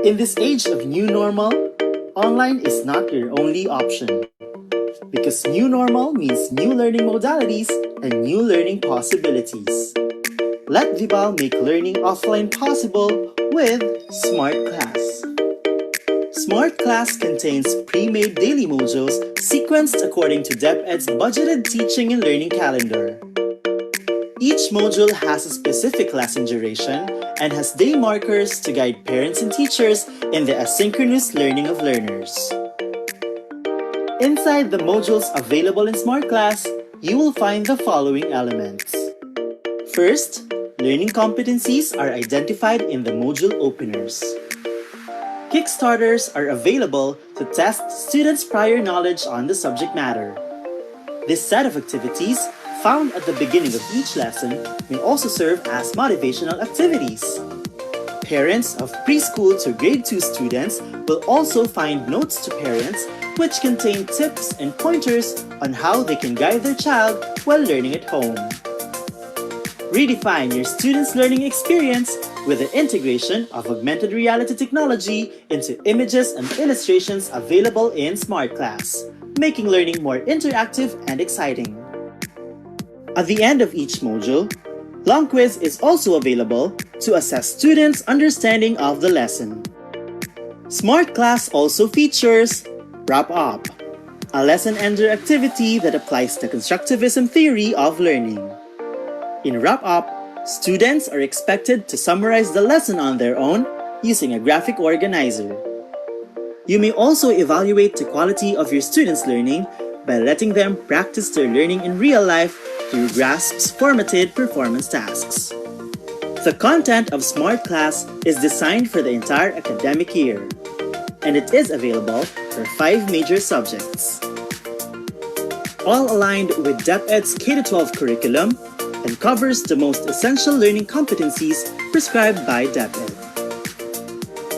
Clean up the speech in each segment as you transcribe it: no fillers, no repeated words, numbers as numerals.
In this age of new normal, online is not your only option. Because new normal means new learning modalities and new learning possibilities. Let Vibal make learning offline possible with Smart Class. Smart Class contains pre-made daily modules sequenced according to DepEd's budgeted teaching and learning calendar. Each module has a specific lesson duration and has day markers to guide parents and teachers in the asynchronous learning of learners. Inside the modules available in Smart Class, you will find the following elements. First, learning competencies are identified in the module openers. Kickstarters are available to test students' prior knowledge on the subject matter. This set of activities, found at the beginning of each lesson, may also serve as motivational activities. Parents of preschool to grade 2 students will also find notes to parents which contain tips and pointers on how they can guide their child while learning at home. Redefine your students' learning experience with the integration of augmented reality technology into images and illustrations available in Smart Class, making learning more interactive and exciting. At the end of each module, Long Quiz is also available to assess students' understanding of the lesson. Smart Class also features Wrap Up, a lesson ender activity that applies the constructivism theory of learning. In Wrap Up, students are expected to summarize the lesson on their own using a graphic organizer. You may also evaluate the quality of your students' learning by letting them practice their learning in real life through GRASP's formatted performance tasks. The content of Smart Class is designed for the entire academic year, and it is available for 5 major subjects. All aligned with DepEd's K-12 curriculum and covers the most essential learning competencies prescribed by DepEd.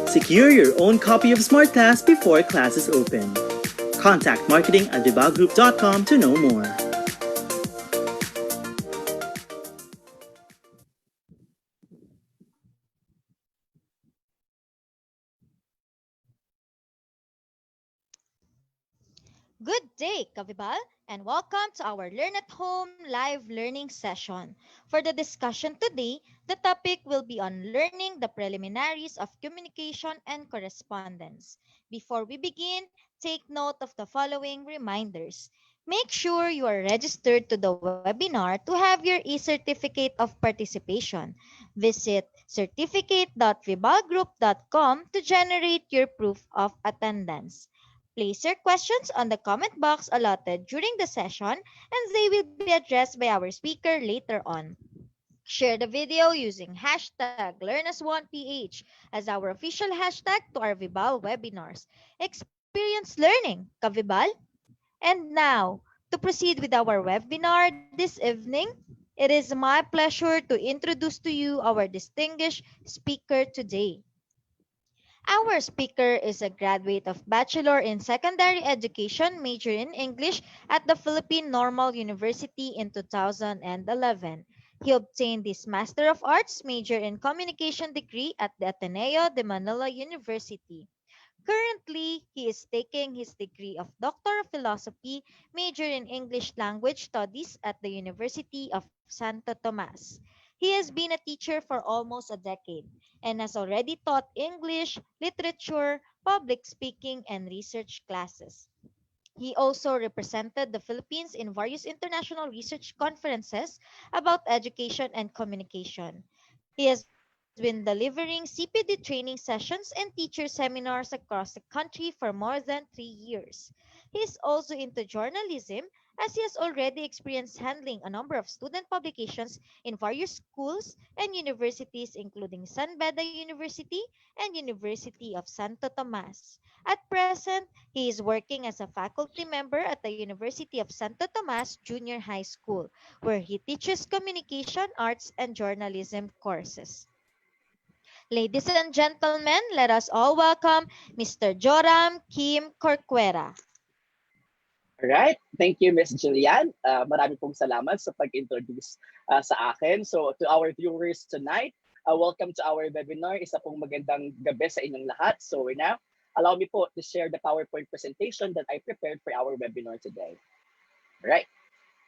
Secure your own copy of Smart Class before classes open. Contact marketing@vibalgroup.com to know more. Good day, Kavibal, and welcome to our Learn at Home live learning session. For the discussion today, the topic will be on learning the preliminaries of communication and correspondence. Before we begin, take note of the following reminders. Make sure you are registered to the webinar to have your e-certificate of participation. Visit certificate.vibalgroup.com to generate your proof of attendance. Place your questions on the comment box allotted during the session and they will be addressed by our speaker later on. Share the video using hashtag LearnAs1PH as our official hashtag to our Vibal webinars. Experience learning, Kavibal. And now, to proceed with our webinar this evening, it is my pleasure to introduce to you our distinguished speaker today. Our speaker is a graduate of Bachelor in Secondary Education, major in English at the Philippine Normal University in 2011. He obtained his Master of Arts major in Communication degree at the Ateneo de Manila University. Currently, he is taking his degree of Doctor of Philosophy, major in English Language Studies at the University of Santo Tomas. He has been a teacher for almost a decade and has already taught English, literature, public speaking, and research classes. He also represented the Philippines in various international research conferences about education and communication. He has been delivering CPD training sessions and teacher seminars across the country for more than 3 years. He is also into journalism as he has already experienced handling a number of student publications in various schools and universities including San Beda University and University of Santo Tomas. At present, he is working as a faculty member at the University of Santo Tomas Junior High School, where he teaches communication arts and journalism courses. Ladies and gentlemen, let us all welcome Mr. Joram Kim Corcuera. Alright, thank you, Miss Jillian. Marami pong salamat sa pag-introduce sa akin. So, to our viewers tonight, Welcome to our webinar. Isa pong magandang gabi sa inyong lahat. So now, allow me po to share the PowerPoint presentation that I prepared for our webinar today. All right.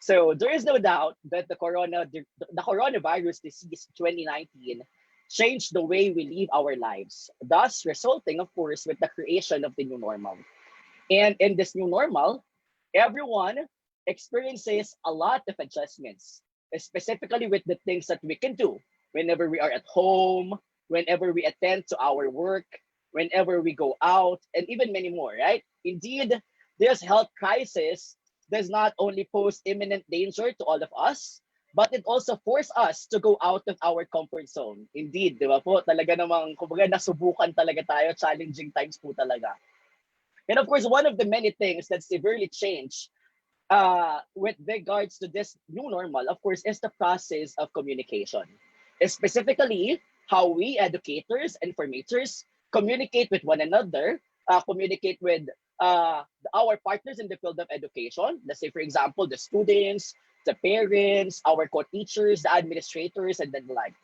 So there is no doubt that the coronavirus disease 2019 changed the way we live our lives, thus resulting, of course, with the creation of the new normal. And in this new normal, everyone experiences a lot of adjustments, specifically with the things that we can do whenever we are at home, whenever we attend to our work, whenever we go out, and even many more, right? Indeed, this health crisis does not only pose imminent danger to all of us, but it also forces us to go out of our comfort zone. Indeed, di ba po? Talaga namang, kumbaga, nasubukan talaga tayo, challenging times po talaga. And of course, one of the many things that severely changed with regards to this new normal, of course, is the process of communication. Specifically, how we educators and formators communicate with one another, communicate with our partners in the field of education. Let's say, for example, the students, the parents, our co-teachers, the administrators, and then the like.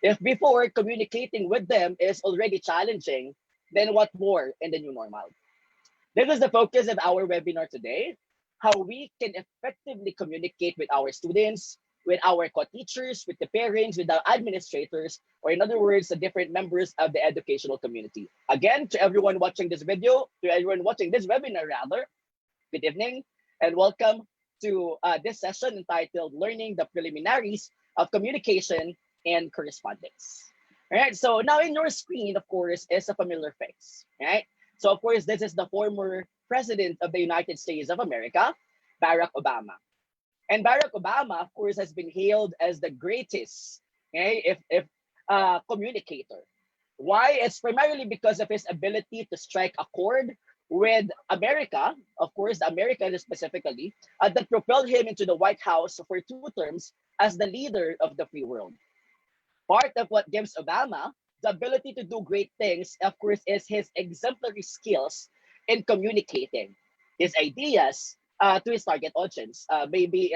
If before communicating with them is already challenging, then what more in the new normal? This is the focus of our webinar today, how we can effectively communicate with our students, with our co-teachers, with the parents, with our administrators, or in other words, the different members of the educational community. Again, to everyone watching this video, to everyone watching this webinar rather, good evening and welcome to this session entitled Learning the Preliminaries of Communication and Correspondence. All right, so now in your screen, of course, is a familiar face, right? So of course, this is the former president of the United States of America, Barack Obama. And Barack Obama, of course, has been hailed as the greatest, okay, if communicator. Why? It's primarily because of his ability to strike a chord with America, of course, the Americans specifically, that propelled him into the White House for 2 terms as the leader of the free world. Part of what gives Obama the ability to do great things, of course, is his exemplary skills in communicating his ideas to his target audience, be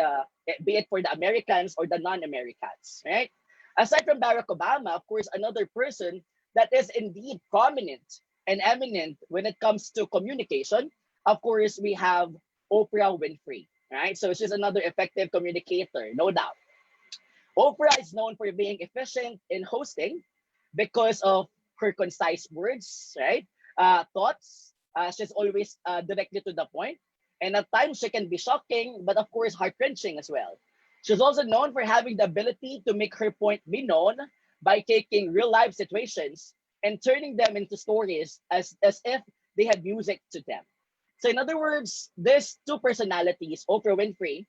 it for the Americans or the non-Americans, right? Aside from Barack Obama, of course, another person that is indeed prominent and eminent when it comes to communication, of course, we have Oprah Winfrey, right? So she's another effective communicator, no doubt. Oprah is known for being efficient in hosting because of her concise words, right? Thoughts. She's always directly to the point. And at times she can be shocking, but of course heart-wrenching as well. She's also known for having the ability to make her point be known by taking real-life situations and turning them into stories as if they had music to them. So in other words, these two personalities, Oprah Winfrey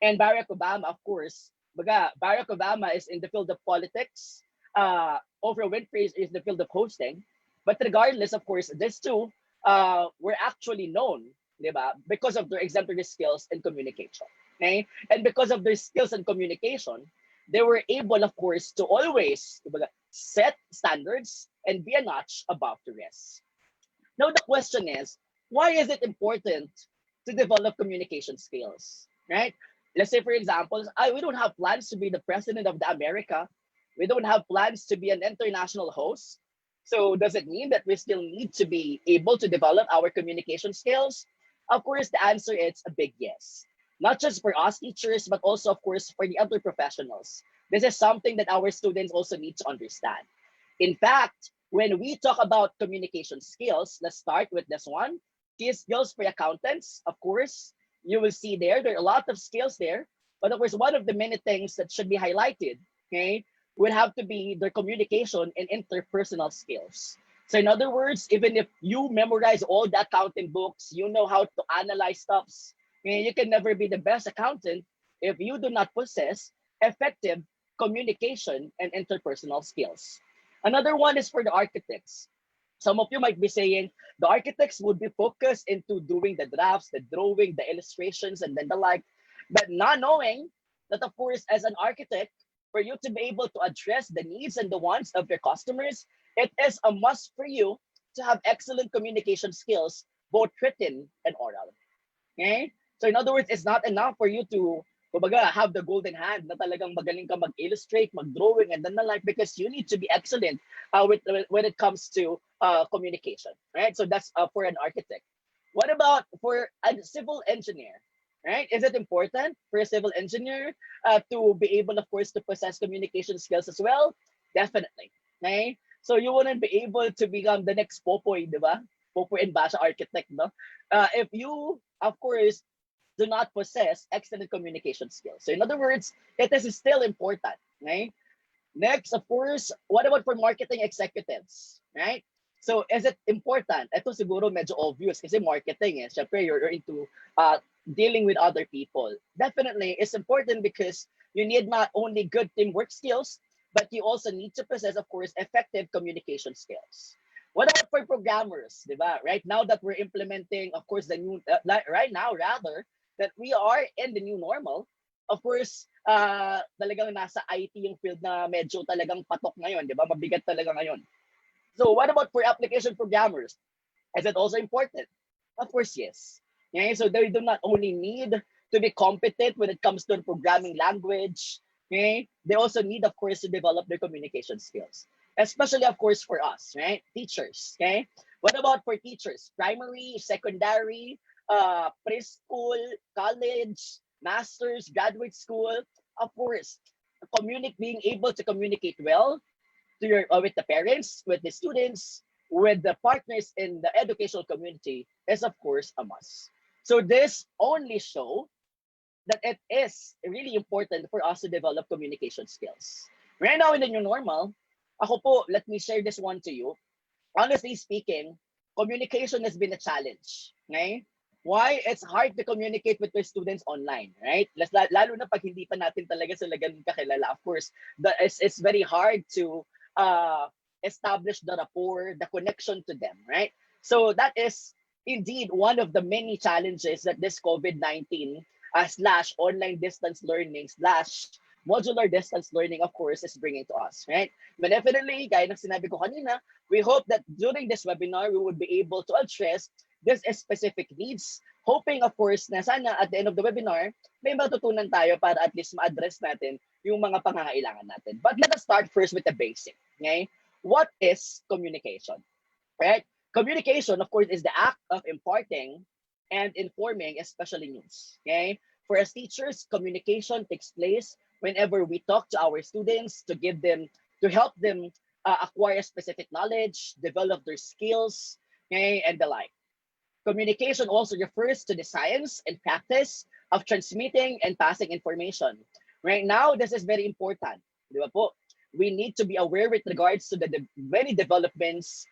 and Barack Obama, of course, Barack Obama is in the field of politics. Oprah Winfrey is in the field of hosting. But regardless, of course, these two were actually known, diba, because of their exemplary skills in communication. Okay? And because of their skills in communication, they were able, of course, to always diba, set standards and be a notch above the rest. Now, the question is, why is it important to develop communication skills, right? Let's say, for example, we don't have plans to be the president of the America. We don't have plans to be an international host. So does it mean that we still need to be able to develop our communication skills? Of course, the answer is a big yes. Not just for us teachers, but also, of course, for the other professionals. This is something that our students also need to understand. In fact, when we talk about communication skills, let's start with this one. Key skills for accountants, of course, you will see there are a lot of skills there. But of course, one of the many things that should be highlighted, okay, would have to be their communication and interpersonal skills. So in other words, even if you memorize all the accounting books, you know how to analyze stuffs, you can never be the best accountant if you do not possess effective communication and interpersonal skills. Another one is for the architects. Some of you might be saying the architects would be focused into doing the drafts, the drawing, the illustrations, and then the like, but not knowing that, of course, as an architect, for you to be able to address the needs and the wants of your customers, it is a must for you to have excellent communication skills, both written and oral. Okay? So in other words, it's not enough for you to kumbaga, have the golden hand na talagang magaling ka mag-illustrate, mag-drawing, and then the like, because you need to be excellent when it comes to communication, right? So that's for an architect. What about for a civil engineer, right? Is it important for a civil engineer to be able, of course, to possess communication skills as well? Definitely, okay? So you wouldn't be able to become the next Popoy, di ba? Popoy and Basha architect, no? If you, of course, do not possess excellent communication skills. So in other words, it is still important, right? Next, of course, what about for marketing executives, right? So is it important? Ito siguro medyo obvious kasi marketing eh. Syempre, you're into dealing with other people. Definitely, it's important because you need not only good teamwork skills, but you also need to possess, of course, effective communication skills. What about for programmers, diba? Right now that we're implementing, of course, the new, right now rather, that we are in the new normal, of course, talagang nasa IT yung field na medyo talagang patok ngayon, di ba? Mabigat talaga ngayon. So what about for application programmers? Is it also important? Of course, yes. Okay, so they do not only need to be competent when it comes to programming language. Okay, they also need, of course, to develop their communication skills, especially, of course, for us, right? Teachers. Okay, what about for teachers? Primary, secondary, preschool, college, masters, graduate school. Of course, being able to communicate well to your with the parents, with the students, with the partners in the educational community is of course a must. So this only show that it is really important for us to develop communication skills. Right now in the new normal, ako po, let me share this one to you. Honestly speaking, communication has been a challenge. Okay? Why? It's hard to communicate with your students online, right? Lalo na pag hindi pa natin talaga sila ganun kakilala. Of course, it's very hard to uh, establish the rapport, the connection to them, right? So that is indeed one of the many challenges that this COVID-19 slash online distance learning slash modular distance learning, of course, is bringing to us, right? But definitely, gaya ng sinabi ko kanina, we hope that during this webinar, we would be able to address this specific needs, hoping, of course, na sana at the end of the webinar, may matutunan tayo para at least ma-address natin yung mga pangangailangan natin. But let us start first with the basic, okay? What is communication, right? Communication, of course, is the act of imparting and informing, especially news, okay? For us teachers, communication takes place whenever we talk to our students to help them acquire specific knowledge, develop their skills, okay, and the like. Communication also refers to the science and practice of transmitting and passing information. Right now, this is very important. Di ba po? We need to be aware with regards to the many developments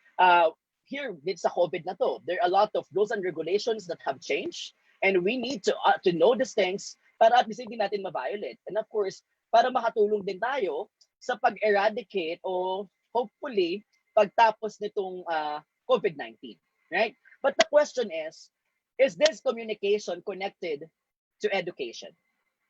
here with sa COVID na to. There are a lot of rules and regulations that have changed, and we need to know these things para at least hindi natin ma-violate. And of course, para makatulong din tayo sa pag-eradicate o hopefully pagtapos nitong COVID-19, right? But the question is this communication connected to education,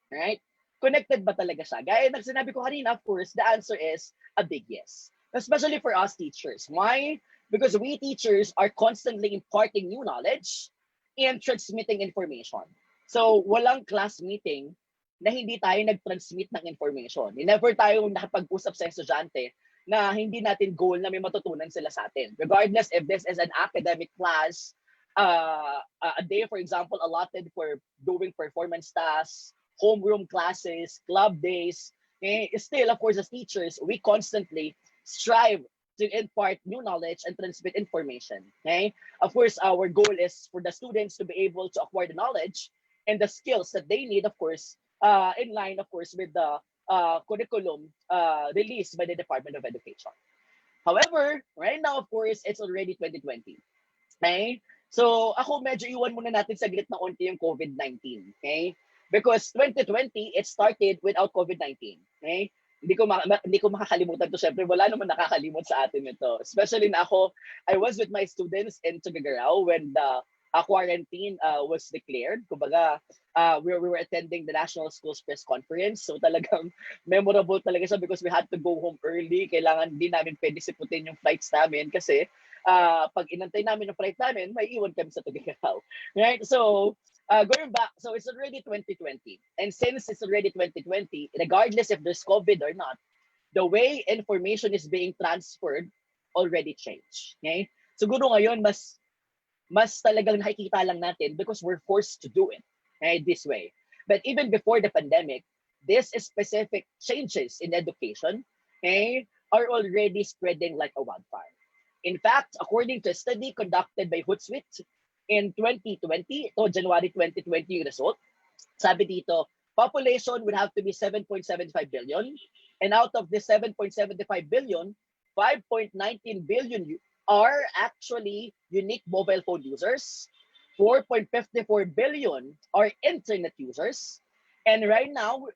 right? Connected ba talaga siya? Gaya ng sinabi ko kanina, of course, the answer is a big yes. Especially for us teachers. Why? Because we teachers are constantly imparting new knowledge and transmitting information. So, walang class meeting na hindi tayo nag-transmit ng information. Never tayo nakapag-usap sa estudyante na hindi natin goal na may matutunan sila sa atin. Regardless if this is an academic class, a day, for example, allotted for doing performance tasks, homeroom classes, club days, still, of course, as teachers, we constantly strive to impart new knowledge and transmit information. Okay? Of course, our goal is for the students to be able to acquire the knowledge and the skills that they need, of course, in line, of course, with the curriculum released by the Department of Education. However, right now, of course, it's already 2020. Okay? So, ako medyo iwan muna natin saglit na konti yung COVID-19. Okay? Because 2020, it started without COVID-19. Okay? Hindi ko makakalimutan to. Syempre, wala naman nakakalimot sa atin ito. Especially na ako, I was with my students in Tuguegarao when the quarantine was declared. Kumbaga, we were attending the National Schools Press Conference. So talagang memorable talaga siya because we had to go home early. Kailangan din namin pwede siputin yung flights namin kasi pag inantay namin yung flight namin, may iwan kami sa Tuguegarao. Right? So, going back, so it's already 2020. And since it's already 2020, regardless if there's COVID or not, the way information is being transferred already changed. Okay? Siguro ngayon, mas talagang nakikita lang natin because we're forced to do it, right, this way. But even before the pandemic, these specific changes in education, okay, are already spreading like a wildfire. In fact, according to a study conducted by Hootsuite in 2020, ito January 2020 yung result, sabi dito, population would have to be 7.75 billion. And out of this 7.75 billion, 5.19 billion are actually unique mobile phone users. 4.54 billion are internet users. And right now,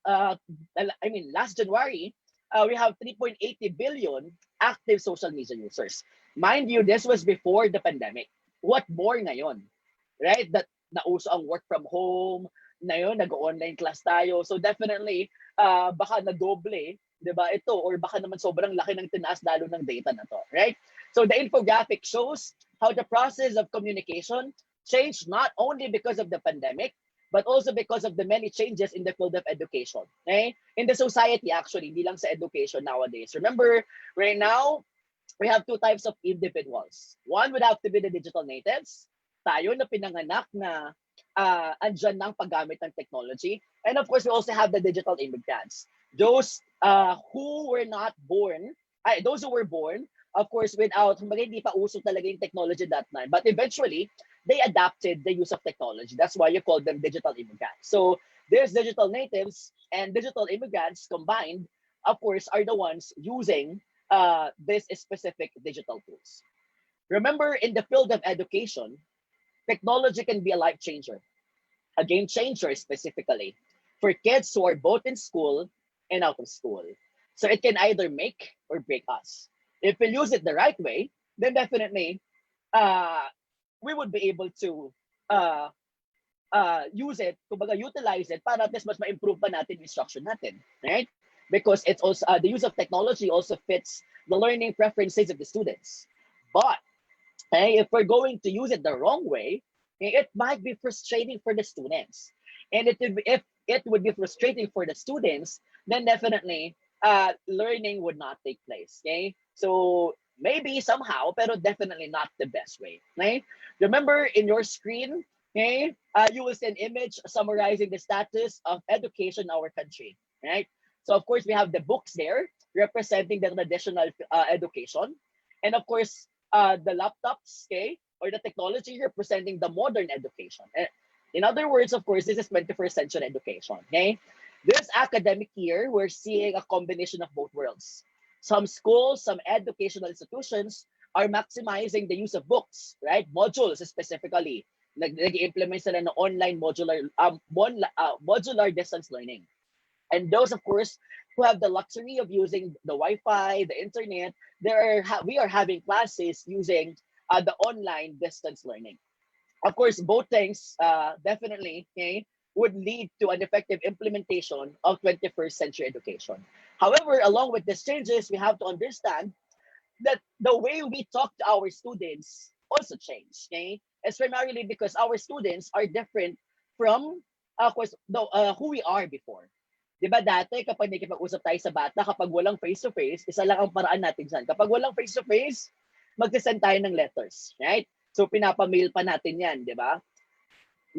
last January, we have 3.80 billion active social media users. Mind you, this was before the pandemic. What more ngayon? Right? That nauso ang work from home, na yun, nag-online class tayo. So definitely, baka na-doble, di ba, ito, or baka naman sobrang laki ng tinaas lalo ng data na to, right? So the infographic shows how the process of communication changed not only because of the pandemic, but also because of the many changes in the field of education, okay? In the society actually, hindi lang sa education nowadays. Remember, right now, we have two types of individuals. One would have to be the digital natives, tayo na pinanganak na andyan ng paggamit ng technology. And of course, we also have the digital immigrants. Those who were not born, those who were born, of course, without, hindi pa uso talaga yung technology that time. But eventually, they adapted the use of technology. That's why you call them digital immigrants. So there's digital natives and digital immigrants combined, of course, are the ones using this specific digital tools. Remember, in the field of education, technology can be a life changer, a game changer specifically, for kids who are both in school and out of school. So it can either make or break us. If we use it the right way, then definitely we would be able to use it, kumbaga utilize it para at least mas ma-improve pa natin yung instruction natin, right? Because it's also the use of technology also fits the learning preferences of the students. But if we're going to use it the wrong way, it might be frustrating for the students. And if it would be frustrating for the students, then definitely learning would not take place. Okay, so maybe somehow, pero definitely not the best way. Okay, remember in your screen, okay, you will see an image summarizing the status of education in our country. Right. So of course we have the books there representing the traditional education, and of course the laptops, okay, or the technology representing the modern education. In other words, of course, this is 21st century education. Okay, this academic year, we're seeing a combination of both worlds. Some schools, some educational institutions are maximizing the use of books, right? Modules specifically. Nag-implement sila ng online modular distance learning. And those, of course, who have the luxury of using the Wi-Fi, the internet, we are having classes using the online distance learning. Of course, both things definitely, okay, would lead to an effective implementation of 21st century education. However, along with these changes, we have to understand that the way we talk to our students also changed. Okay? It's primarily because our students are different from who we are before. Di ba dati kapag nakikipag-usap tayo sa bata, kapag walang face-to-face, isa lang ang paraan natin dyan. Kapag walang face-to-face, mag-send tayo ng letters, right? So pinapamail pa natin yan, di ba?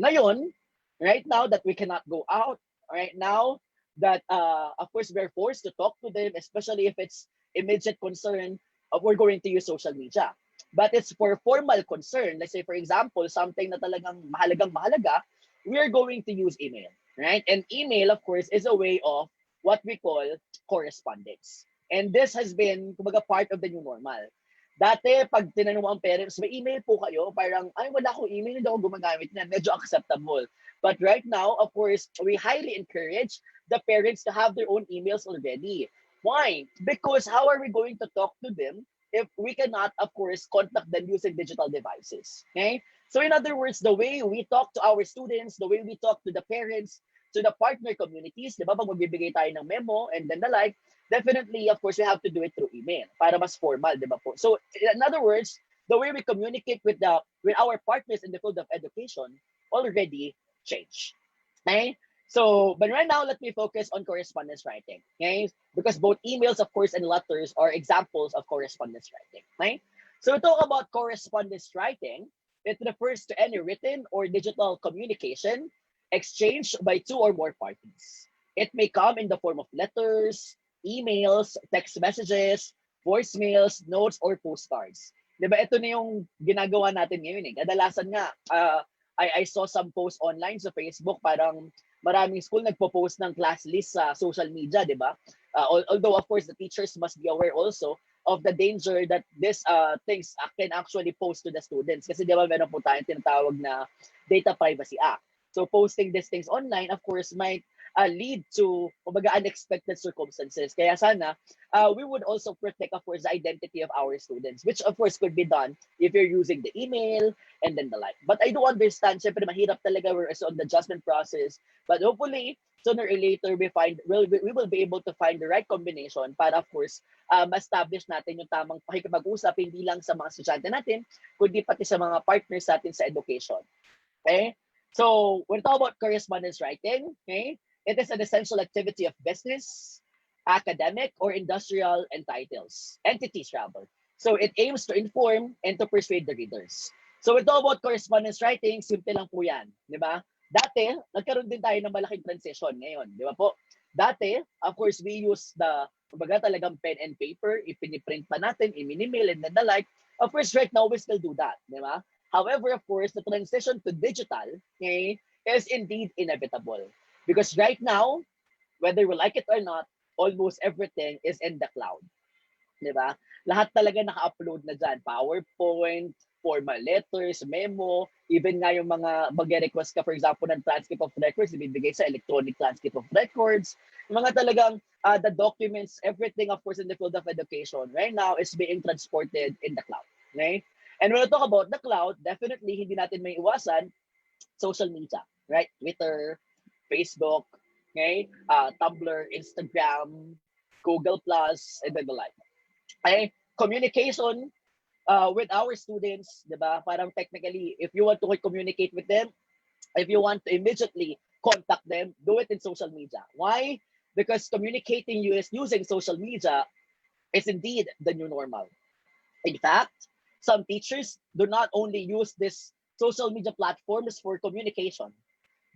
Ngayon, right now that we cannot go out, right now that of course we're forced to talk to them, especially if it's immediate concern, we're going to use social media. But it's for formal concern, let's say for example, something na talagang mahalaga, we're going to use email, right? And email, of course, is a way of what we call correspondence. And this has been kumbaga part of the new normal. Dati, pag tinanong mo ang parents, may email po kayo? Parang, ay, wala akong email, hindi ako gumagamit na. Medyo acceptable. But right now, of course, we highly encourage the parents to have their own emails already. Why? Because how are we going to talk to them if we cannot, of course, contact them using digital devices? Okay? So in other words, the way we talk to our students, the way we talk to the parents, to the partner communities, di ba, pag magbibigay tayo ng memo and then the like, definitely, of course, we have to do it through email para mas formal, di ba po? So in other words, the way we communicate with our partners in the field of education already exchange. Okay? So, but right now, let me focus on correspondence writing. Okay? Because both emails, of course, and letters are examples of correspondence writing. Okay? So, we talk about correspondence writing. It refers to any written or digital communication exchanged by two or more parties. It may come in the form of letters, emails, text messages, voicemails, notes, or postcards. Diba, ito na yung ginagawa natin ngayon eh. Kadalasan nga, I saw some posts online sa Facebook, parang maraming school nagpo-post ng class list sa social media, di ba? Although, of course, the teachers must be aware also of the danger that these things can actually post to the students. Kasi di ba meron po tayong tinatawag na Data Privacy Act. So posting these things online, of course, might lead to kumbaga, unexpected circumstances. Kaya sana, we would also protect, of course, the identity of our students, which, of course, could be done if you're using the email and then the like. But I do understand, syempre, mahirap talaga, we're on the adjustment process. But hopefully, sooner or later, we will be able to find the right combination para, of course, establish natin yung tamang pakikipag-usap, hindi lang sa mga estudyante natin, kundi pati sa mga partners natin sa education. Okay? So, when we talk about correspondence writing, okay, it is an essential activity of business, academic, or industrial entities rather. So, it aims to inform and to persuade the readers. So, when we talk about correspondence writing, simple lang po yan. Di ba? Dati, nagkaroon din tayo ng malaking transition ngayon. Di ba po? Dati, of course, we use kumbaga talagang pen and paper, ipiniprint pa natin, i-mini-mail, and then the like. Of course, right now, we still do that. Di ba? However, of course, the transition to digital, okay, is indeed inevitable. Because right now, whether we like it or not, almost everything is in the cloud. Di ba? Lahat talaga naka-upload na dyan. PowerPoint, formal letters, memo, even nga yung mga mag-request ka, for example, ng transcript of records, ibibigay sa electronic transcript of records. Yung mga talagang the documents, everything, of course, in the field of education right now is being transported in the cloud. Okay? And when we talk about the cloud, definitely hindi natin may iwasan social media, right? Twitter, Facebook, okay? Tumblr, Instagram, Google Plus, and then the like. Okay? Communication with our students, di ba? Parang technically, if you want to communicate with them, if you want to immediately contact them, do it in social media. Why? Because communicating using social media is indeed the new normal. In fact, some teachers do not only use this social media platforms for communication.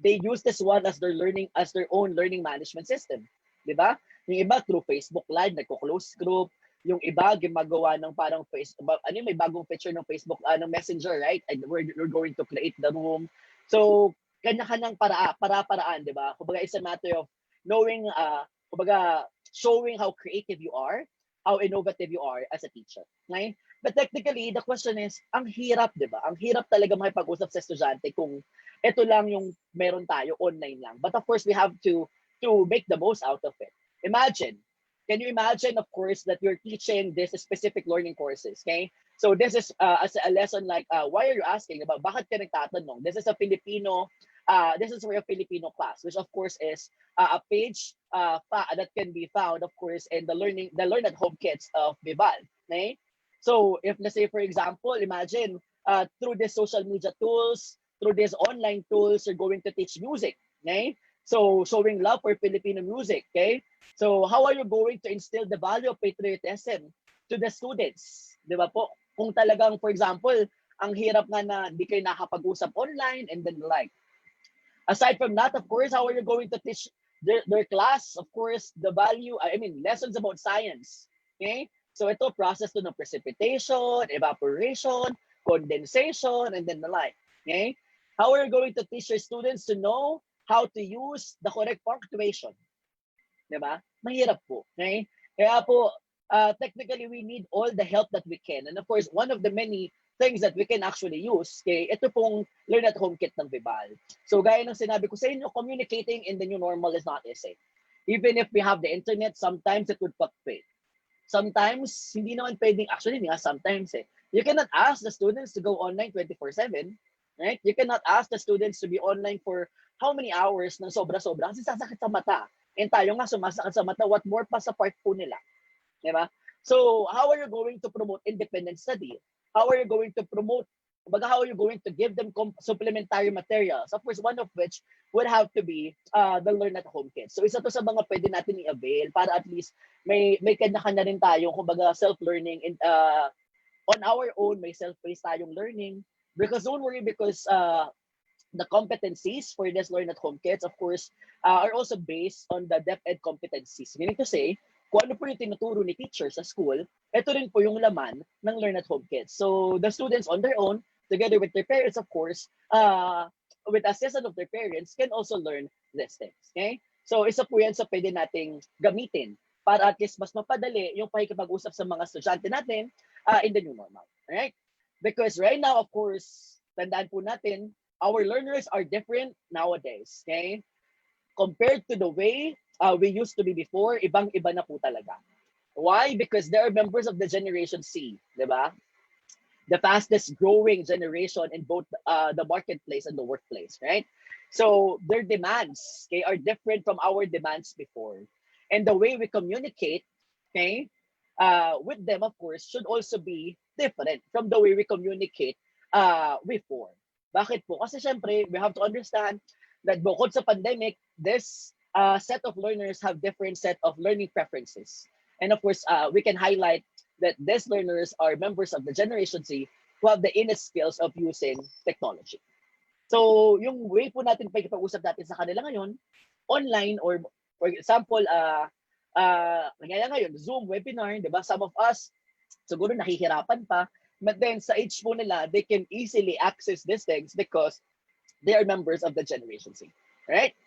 They use this one as their own learning management system. Di ba? Yung iba through Facebook Live, nagko-close group. Yung iba gumagawa ng parang may bagong feature ng Facebook ng Messenger, right? And we're going to create the room. So, kanya-kanyang paraan, di ba? Kumbaga, it's a matter of knowing, kumbaga, showing how creative you are, how innovative you are as a teacher. Okay? But technically, the question is, ang hirap, di ba? Ang hirap talaga makipag-usap sa estudyante kung ito lang yung meron tayo, online lang. But of course, we have to make the most out of it. Can you imagine, of course, that you're teaching this specific learning courses, okay? So this is as a lesson like, why are you asking about, bakit ka nagtatanong? This is a this is for a Filipino class, which of course is a page that can be found, of course, in the Learn at Home kits of Vival, okay? So if, let's say, for example, imagine through these social media tools, through these online tools, you're going to teach music, okay? So showing love for Filipino music, okay? So how are you going to instill the value of patriotism to the students? Di ba po? Kung talagang, for example, ang hirap nga na hindi kayo nakapag-usap online and then like. Aside from that, of course, how are you going to teach their class, of course, the value, lessons about science, okay? So ito, process to ng precipitation, evaporation, condensation, and then the like, okay? How are you going to teach your students to know how to use the correct punctuation? Diba? Mahirap po. Okay? Kaya po, technically, we need all the help that we can. And of course, one of the many things that we can actually use, okay, ito pong Learn at Home kit ng Vival. So gaya ng sinabi ko sa inyo, communicating in the new normal is not easy. Even if we have the internet, sometimes it would fluctuate. Sometimes, hindi naman pwedeng, actually, nga sometimes you cannot ask the students to go online 24/7, right? You cannot ask the students to be online for how many hours ng sobra-sobra kasi sasakit sa mata. And tayo nga sumasakit sa mata, what more pa sa part po nila. Diba? So, how are you going to promote independent study? How are you going to promote But how are you going to give them supplementary materials? Of course, one of which would have to be the learn at home kits. So isa to sa mga pwede natin i-avail para at least may kanya-kanya rin tayo, kumbaga self-learning on our own, may self-paced tayong learning. Because don't worry, because the competencies for this learn at home kits, of course, are also based on the DepEd competencies. Meaning to say, kung ano po yung tinuturo ni teacher sa school, ito rin po yung laman ng learn at home kits. So the students on their own, together with their parents, of course, with assistance of their parents, can also learn these things. Okay? So isa po yan sa pwede nating gamitin para at least mas mapadali yung pakikipag-usap sa mga estudyante natin in the new normal. Alright? Because right now, of course, tandaan po natin, our learners are different nowadays. Okay? Compared to the way we used to be before, ibang-iba na po talaga. Why? Because they are members of the Generation C, di ba? The fastest growing generation in both the marketplace and the workplace, right? So their demands, okay, are different from our demands before. And the way we communicate, okay, with them, of course, should also be different from the way we communicate before. Bakit po? Kasi syempre, we have to understand that bukod sa pandemic, this set of learners have different set of learning preferences. And of course, we can highlight that these learners are members of the Generation Z who have the innate skills of using technology. So, yung way po natin pag-usap natin sa kanila ngayon, online or for example, kaya ngayon, Zoom webinar, di ba? Some of us, siguro nahihirapan pa, but then sa age po nila, they can easily access these things because they are members of the Generation Z. Right?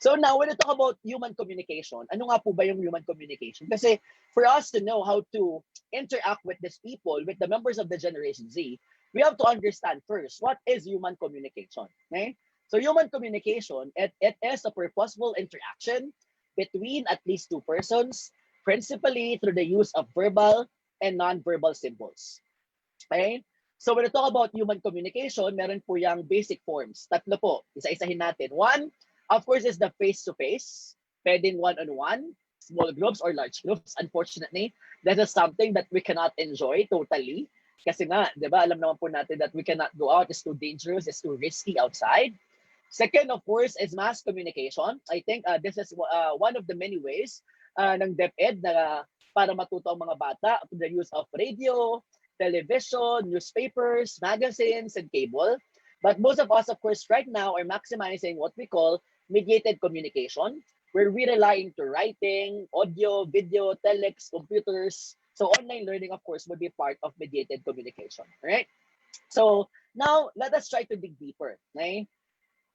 So now, when we talk about human communication, ano nga po ba yung human communication? Kasi for us to know how to interact with these people, with the members of the Generation Z, we have to understand first, what is human communication? Okay? So human communication, it is a purposeful interaction between at least two persons, principally through the use of verbal and non-verbal symbols. Okay? So when we talk about human communication, meron po yung basic forms. Tatlo po, isa-isahin natin. One, of course, is the face-to-face, pwedeng one-on-one, small groups or large groups. Unfortunately, that is something that we cannot enjoy totally. Kasi nga, di ba, alam naman po natin that we cannot go out. It's too dangerous. It's too risky outside. Second, of course, is mass communication. I think this is one of the many ways ng DepEd na para matuto ang mga bata through the use of radio, television, newspapers, magazines, and cable. But most of us, of course, right now are maximizing what we call mediated communication, where we rely into writing, audio, video, telex, computers. So online learning, of course, would be part of mediated communication, right? So now, let us try to dig deeper, right?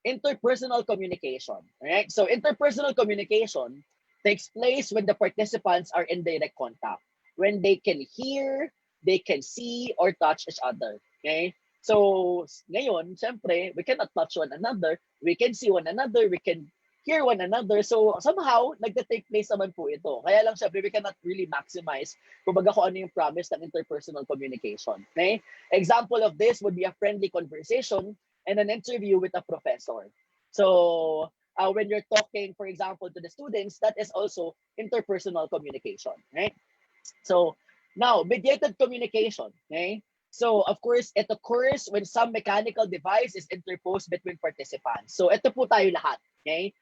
Interpersonal communication, right? So interpersonal communication takes place when the participants are in direct contact, when they can hear, they can see, or touch each other, okay? So, ngayon, syempre, we cannot touch one another, we can see one another, we can hear one another. So, somehow, nagta-take place naman po ito. Kaya lang, syempre, we cannot really maximize kung ano yung promise ng interpersonal communication. Okay? Example of this would be a friendly conversation and an interview with a professor. So, when you're talking, for example, to the students, that is also interpersonal communication. Right? So, now, mediated communication. Okay? So, of course, it occurs when some mechanical device is interposed between participants. So, ito po tayo lahat. Okay?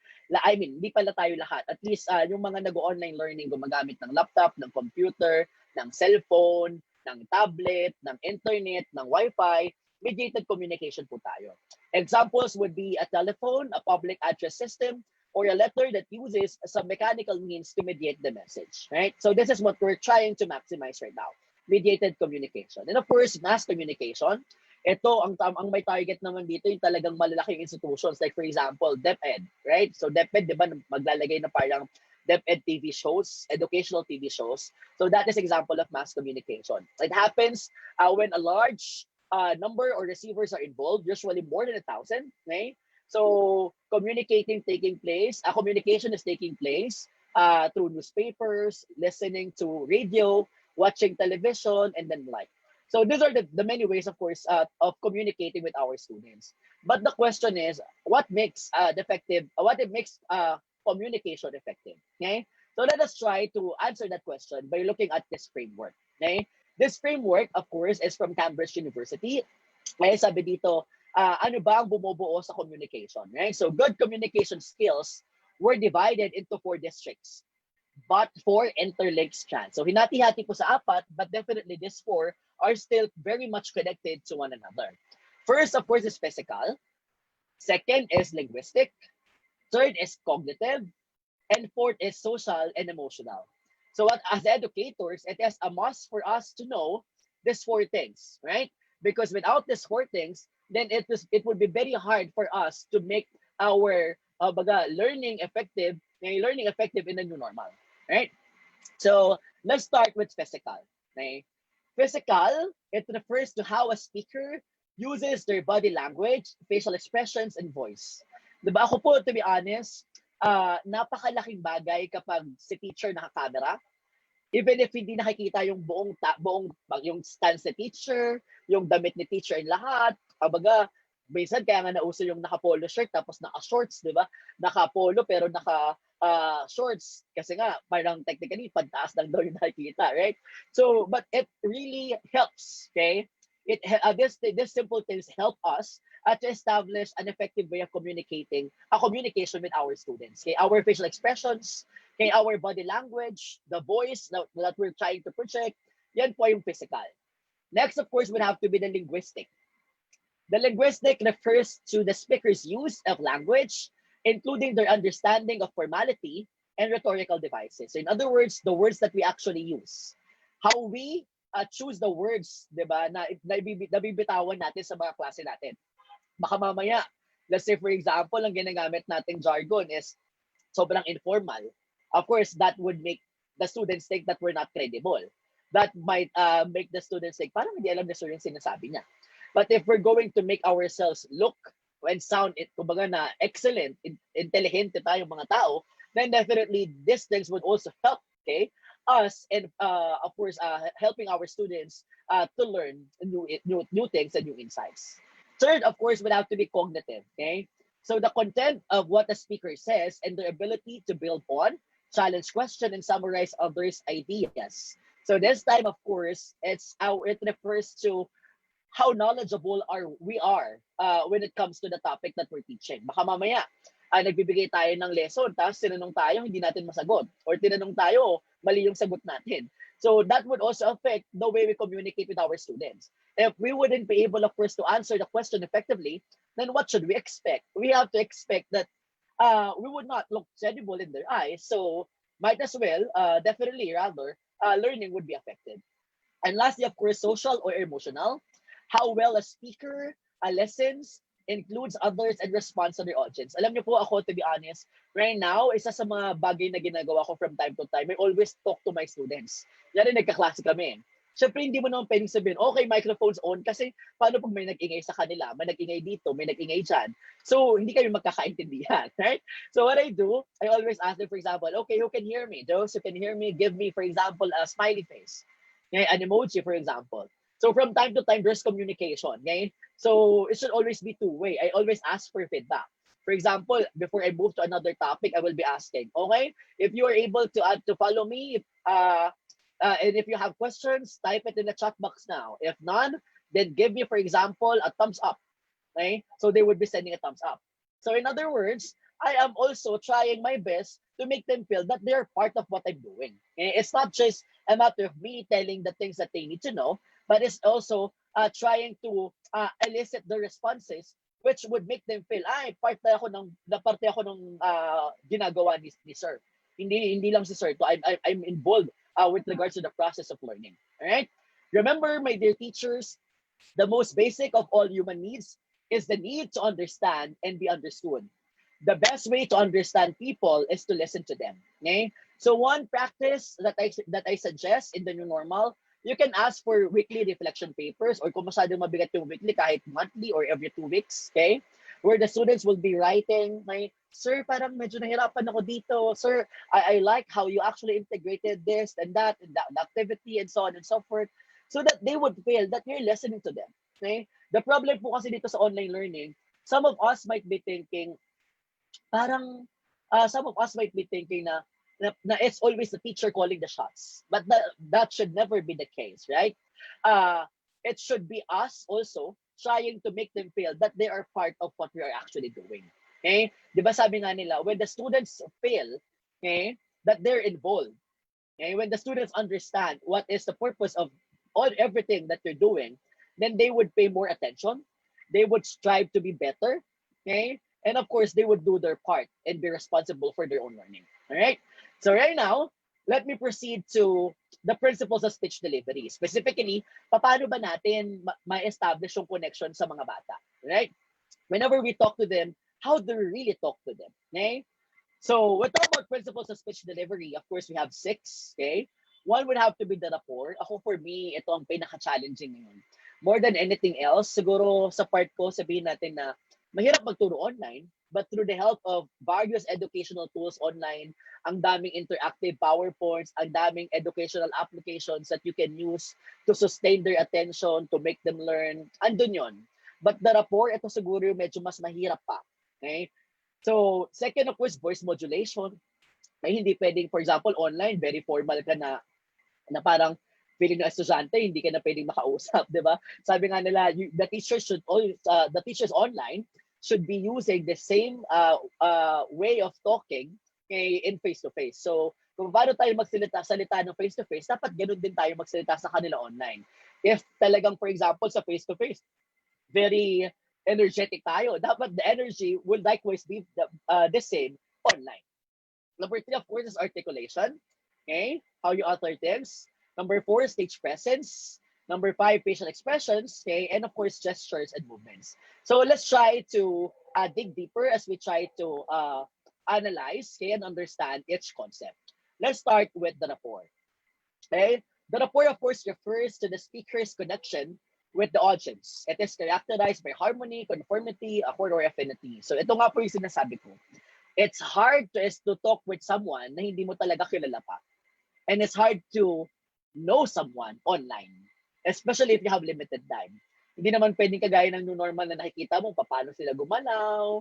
I mean, hindi pala tayo lahat. At least, yung mga nag-online learning, gumagamit ng laptop, ng computer, ng cellphone, ng tablet, ng internet, ng Wi-Fi, mediated communication po tayo. Examples would be a telephone, a public address system, or a letter that uses some mechanical means to mediate the message. Right? So, this is what we're trying to maximize right now. Mediated communication. And of course, mass communication. Ito, ang may target naman dito, yung talagang malalaking institutions, like for example, DepEd, right? So DepEd, di ba, maglalagay na parang DepEd TV shows, educational TV shows. So that is example of mass communication. It happens when a large number or receivers are involved, usually more than 1,000, okay? So communication is taking place through newspapers, listening to radio, watching television, and then like. So these are the many ways, of course, of communicating with our students. But the question is, what makes communication effective? Okay, so let us try to answer that question by looking at this framework. Okay, this framework, of course, is from Cambridge University. Kaya sabi dito, ano ba ang bumubuo sa communication? Right? So good communication skills were divided into 4 districts, but 4 interlinked strands. So hinati-hati po sa 4, but definitely these 4 are still very much connected to one another. First, of course, is physical. Second is linguistic. Third is cognitive. And fourth is social and emotional. So as educators, it is a must for us to know these 4 things, right? Because without these 4 things, then it would be very hard for us to make our learning effective in the new normal, right? So let's start with physical. Okay? Physical, it refers to how a speaker uses their body language, facial expressions, and voice. Diba? Ako po, to be honest, napakalaking bagay kapag si teacher naka-camera. Even if hindi nakikita yung buong yung stance ni teacher, yung damit ni teacher and lahat, kumbaga, minsan kaya nga nauso yung naka-polo shirt tapos naka-shorts, di ba? Naka-polo pero naka-shorts kasi nga parang technically pantaas lang daw yung nakikita, right? So, but it really helps, okay? This simple things help us to establish an effective way of communication with our students. Okay, our facial expressions, okay, our body language, the voice that we're trying to project, yan po yung physical. Next, of course, would have to be the linguistic. The linguistic refers to the speaker's use of language, including their understanding of formality and rhetorical devices. So in other words, the words that we actually use. How we choose the words, di ba, na nabibitawan natin sa mga klase natin. Baka mamaya, let's say for example, ang ginagamit nating jargon is sobrang informal. Of course, that would make the students think that we're not credible. That might make the students think, parang hindi alam na sir yung sinasabi niya. But if we're going to make ourselves look and sound, kumbaga na excellent, intelligente tayong mga tao, then definitely these things would also help, okay, us and of course helping our students to learn new things and new insights. Third, of course, would have to be cognitive, okay? So the content of what the speaker says and their ability to build on, challenge, question, and summarize others' ideas. So this time, of course, it refers to how knowledgeable we are when it comes to the topic that we're teaching. Baka mamaya, nagbibigay tayo ng lesson, tapos tinanong tayo, hindi natin masagot. Or tinanong tayo, mali yung sagot natin. So that would also affect the way we communicate with our students. If we wouldn't be able, of course, to answer the question effectively, then what should we expect? We have to expect that we would not look credible in their eyes. So might as well, definitely rather, learning would be affected. And lastly, of course, social or emotional. How well a speaker listens, includes others, and responds to their audience. Alam niyo po ako, to be honest, right now, isa sa mga bagay na ginagawa ko from time to time, I always talk to my students. Yan rin, nagkaklase kami. Siyempre, hindi mo naman pwedeng sabihin, okay, microphones on, kasi paano pag may nag-ingay sa kanila, may nag-ingay dito, may nag-ingay dyan. So, hindi kami magkakaintindihan, right? So, what I do, I always ask them, for example, okay, who can hear me? Those who can hear me, give me, for example, a smiley face. Okay, an emoji, for example. So from time to time, there's communication. Okay? So it should always be two-way. I always ask for feedback. For example, before I move to another topic, I will be asking, okay, if you are able to follow me, and if you have questions, type it in the chat box now. If none, then give me, for example, a thumbs up. Okay? So they would be sending a thumbs up. So in other words, I am also trying my best to make them feel that they're part of what I'm doing. Okay? It's not just a matter of me telling the things that they need to know, but it's also trying to elicit the responses which would make them feel, ay, parte ako ng ginagawa ni sir. Hindi lang si sir. So I'm involved with regards to the process of learning. All right? Remember, my dear teachers, the most basic of all human needs is the need to understand and be understood. The best way to understand people is to listen to them. Okay? So one practice that I suggest in the new normal, you can ask for weekly reflection papers, or kung masyadong mabigat yung weekly, kahit monthly or every 2 weeks, okay? Where the students will be writing, sir, parang medyo nahirapan ako dito. Sir, I like how you actually integrated this and that, the activity and so on and so forth, so that they would feel that you're listening to them. Okay? The problem po kasi dito sa online learning, some of us might be thinking na it's always the teacher calling the shots. But that should never be the case, right? It should be us also trying to make them feel that they are part of what we are actually doing. Okay? Di ba sabi nga nila, when the students feel, okay, that they're involved, okay, when the students understand what is the purpose of everything that you're doing, then they would pay more attention. They would strive to be better, okay, and of course they would do their part and be responsible for their own learning. All right. So right now, let me proceed to the principles of speech delivery. Specifically, paano ba natin ma-establish yung connection sa mga bata? Right? Whenever we talk to them, how do we really talk to them? Okay? So we talk about principles of speech delivery. Of course, we have 6. Okay? One would have to be the rapport. Ako, for me, ito ang pinaka-challenging ngayon. More than anything else, siguro sa part ko, sabihin natin na mahirap magturo online, but through the help of various educational tools online, ang daming interactive PowerPoints, ang daming educational applications that you can use to sustain their attention, to make them learn, andun yon. But the rapport, ito siguro medyo mas mahirap pa. Okay? So, second, of course, voice modulation. Ay hindi pwedeng, for example, online, very formal ka na parang feeling ng estudyante, hindi ka na pwedeng makausap, di ba? Sabi nga nila, the teachers online should be using the same way of talking in face-to-face. So, kung paano tayo salita ng face-to-face, dapat ganun din tayo magsalita sa kanila online. If talagang, for example, sa face-to-face, very energetic tayo, dapat the energy will likewise be the same online. Number 3, of course, is articulation. Okay? How you utter things. Number 4, stage presence. Number 5, facial expressions. Okay? And of course, gestures and movements. So let's try to dig deeper as we try to analyze, okay, and understand each concept. Let's start with the rapport. Okay? The rapport, of course, refers to the speaker's connection with the audience. It is characterized by harmony, conformity, accord, or affinity. So ito nga po yung sinasabi ko. It's hard to talk with someone na hindi mo talaga kilala pa. And it's hard to know someone online, especially if you have limited time. Hindi naman pwedeng kagaya ng new normal na nakikita mo paano sila gumalaw,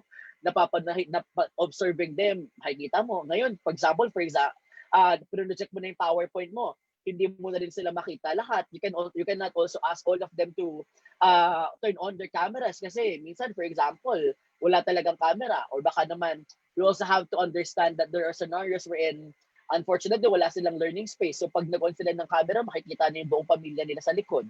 observing them, nakikita mo. Ngayon, for example, project mo na yung PowerPoint mo, hindi mo na rin sila makita lahat. You cannot also ask all of them to turn on their cameras kasi minsan, for example, wala talagang camera, or baka naman you also have to understand that there are scenarios wherein unfortunately wala silang learning space. So pag nag-on sila ng camera, makikita na yung buong pamilya nila sa likod.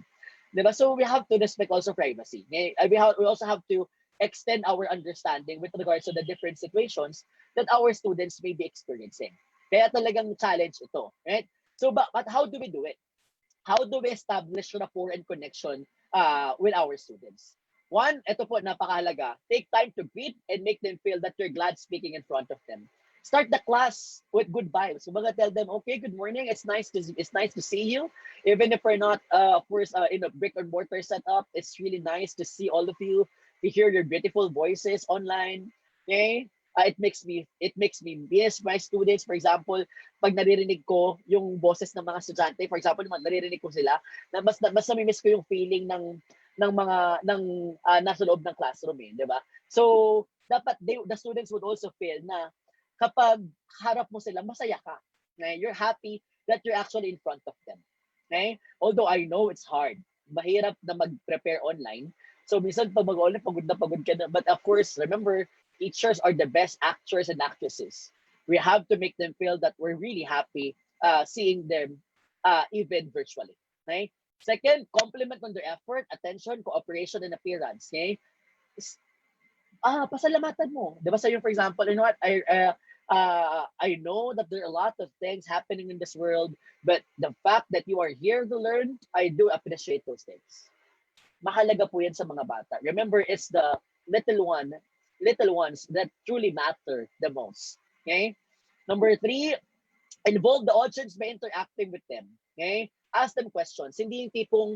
Diba? So we have to respect also privacy. We also have to extend our understanding with regards to the different situations that our students may be experiencing. Kaya talagang challenge ito. Right? So but how do we do it? How do we establish rapport and connection with our students? One, ito po, napakahalaga. Take time to greet and make them feel that you're glad speaking in front of them. Start the class with good vibes. So tell them, okay, good morning. It's nice to see you. Even if we're not, of course, in a brick and mortar setup, it's really nice to see all of you, to hear your beautiful voices online. Okay? It makes me miss my students. For example, pag naririnig ko yung boses ng mga estudyante, for example, naririnig ko sila, mas nami-miss ko yung feeling ng nasa loob ng classroom, eh, 'di ba? So, dapat the students would also feel na kapag harap mo sila, masaya ka. Okay? You're happy that you're actually in front of them. Okay? Although I know it's hard. Mahirap na mag-prepare online. So, minsan pag mag-online, pagod ka na. But of course, remember, teachers are the best actors and actresses. We have to make them feel that we're really happy seeing them even virtually. Okay? Second, compliment on their effort, attention, cooperation, and appearance. Okay? Pasalamatan mo. Diba sa'yo, for example, you know what, I know that there are a lot of things happening in this world, but the fact that you are here to learn, I do appreciate those things. Mahalaga po yan sa mga bata. Remember, it's the little ones that truly matter the most. Okay? Number 3, involve the audience by interacting with them. Okay? Ask them questions. Hindi yung tipong,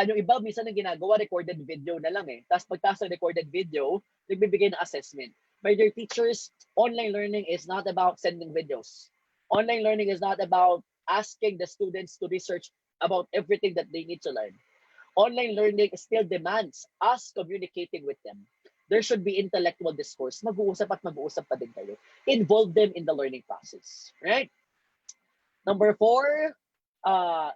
yung iba, minsan ang ginagawa, recorded video na lang eh. Tapos pagtaas ng recorded video, nagbibigay ng assessment. My dear teachers, online learning is not about sending videos. Online learning is not about asking the students to research about everything that they need to learn. Online learning still demands us communicating with them. There should be intellectual discourse. Mag-uusap pa din kayo. Involve them in the learning process. Right? Number 4,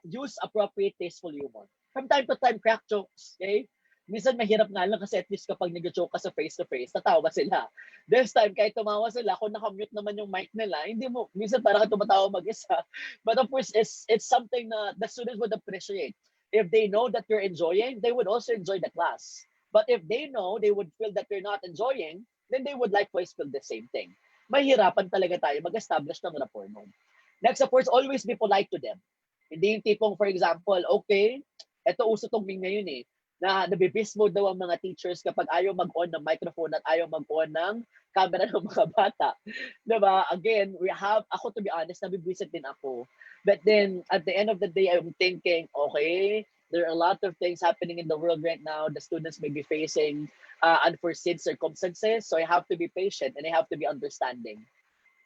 use appropriate tasteful humor. From time to time, crack jokes. Okay? minsan mahirap nga lang kasi at least kapag nag-joke ka sa face-to-face, tatawa sila. This time, kahit tumawa sila, kung nakamute naman yung mic nila, hindi mo, minsan parang tumatawa mag-isa. But of course, it's something na the students would appreciate. If they know that you're enjoying, they would also enjoy the class. But if they know, they would feel that you're not enjoying, then they would likewise feel the same thing. Mahirapan talaga tayo mag-establish ng rapport nun. Next, of course, always be polite to them. Hindi yung tipong, for example, okay, eto uso tong meme ngayon eh, na nabibis mode daw ang mga teachers kapag ayaw mag-on ng microphone at ayaw mag-on ng camera ng mga bata. Diba? Again, ako to be honest, nabibwisit din ako. But then, at the end of the day, I'm thinking, okay, there are a lot of things happening in the world right now. The students may be facing unforeseen circumstances. So I have to be patient and I have to be understanding.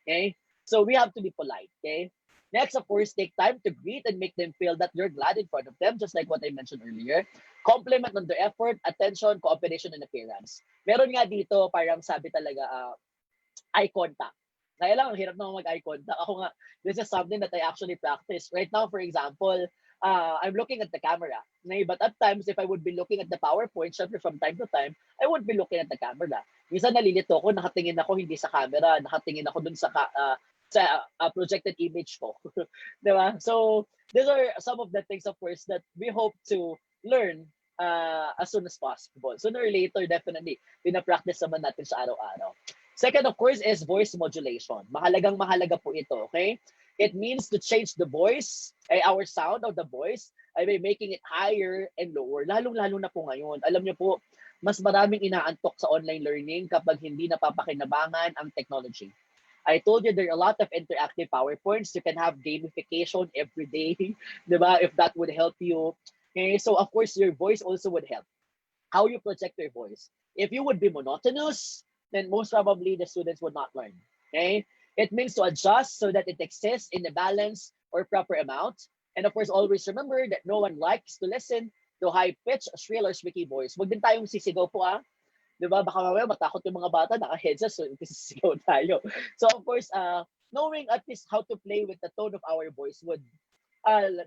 Okay? So we have to be polite. Okay? Next, of course, take time to greet and make them feel that you're glad in front of them, just like what I mentioned earlier. Compliment on their effort, attention, cooperation, and appearance. Meron nga dito, parang sabi talaga, eye contact. Kaya lang, ang hirap naman mag-eye contact. Ako nga, this is something that I actually practice. Right now, for example, I'm looking at the camera. But at times, if I would be looking at the PowerPoint, syempre from time to time, I would be looking at the camera. Minsan nalilito ko, nakatingin ako hindi sa camera, nakatingin ako dun sa projected image ko. Diba? So, these are some of the things, of course, that we hope to learn as soon as possible. Sooner or later, definitely, pinapractice naman natin sa araw-araw. Second, of course, is voice modulation. Mahalagang-mahalaga po ito, okay? It means to change the voice, our sound of the voice, by making it higher and lower. Lalong-lalo na po ngayon. Alam niyo po, mas maraming inaantok sa online learning kapag hindi napapakinabangan ang technology. I told you there are a lot of interactive PowerPoints. You can have gamification every day, diba? If that would help you. Okay, so of course, your voice also would help. How you project your voice. If you would be monotonous, then most probably the students would not learn. Okay, it means to adjust so that it exists in a balance or proper amount. And of course, always remember that no one likes to listen to high-pitched, shrill, or squeaky voice. Huwag din tayong sisigaw po Diba? Baka mamaya matakot yung mga bata, naka-headset, so sisigaw tayo. So of course, knowing at least how to play with the tone of our voice would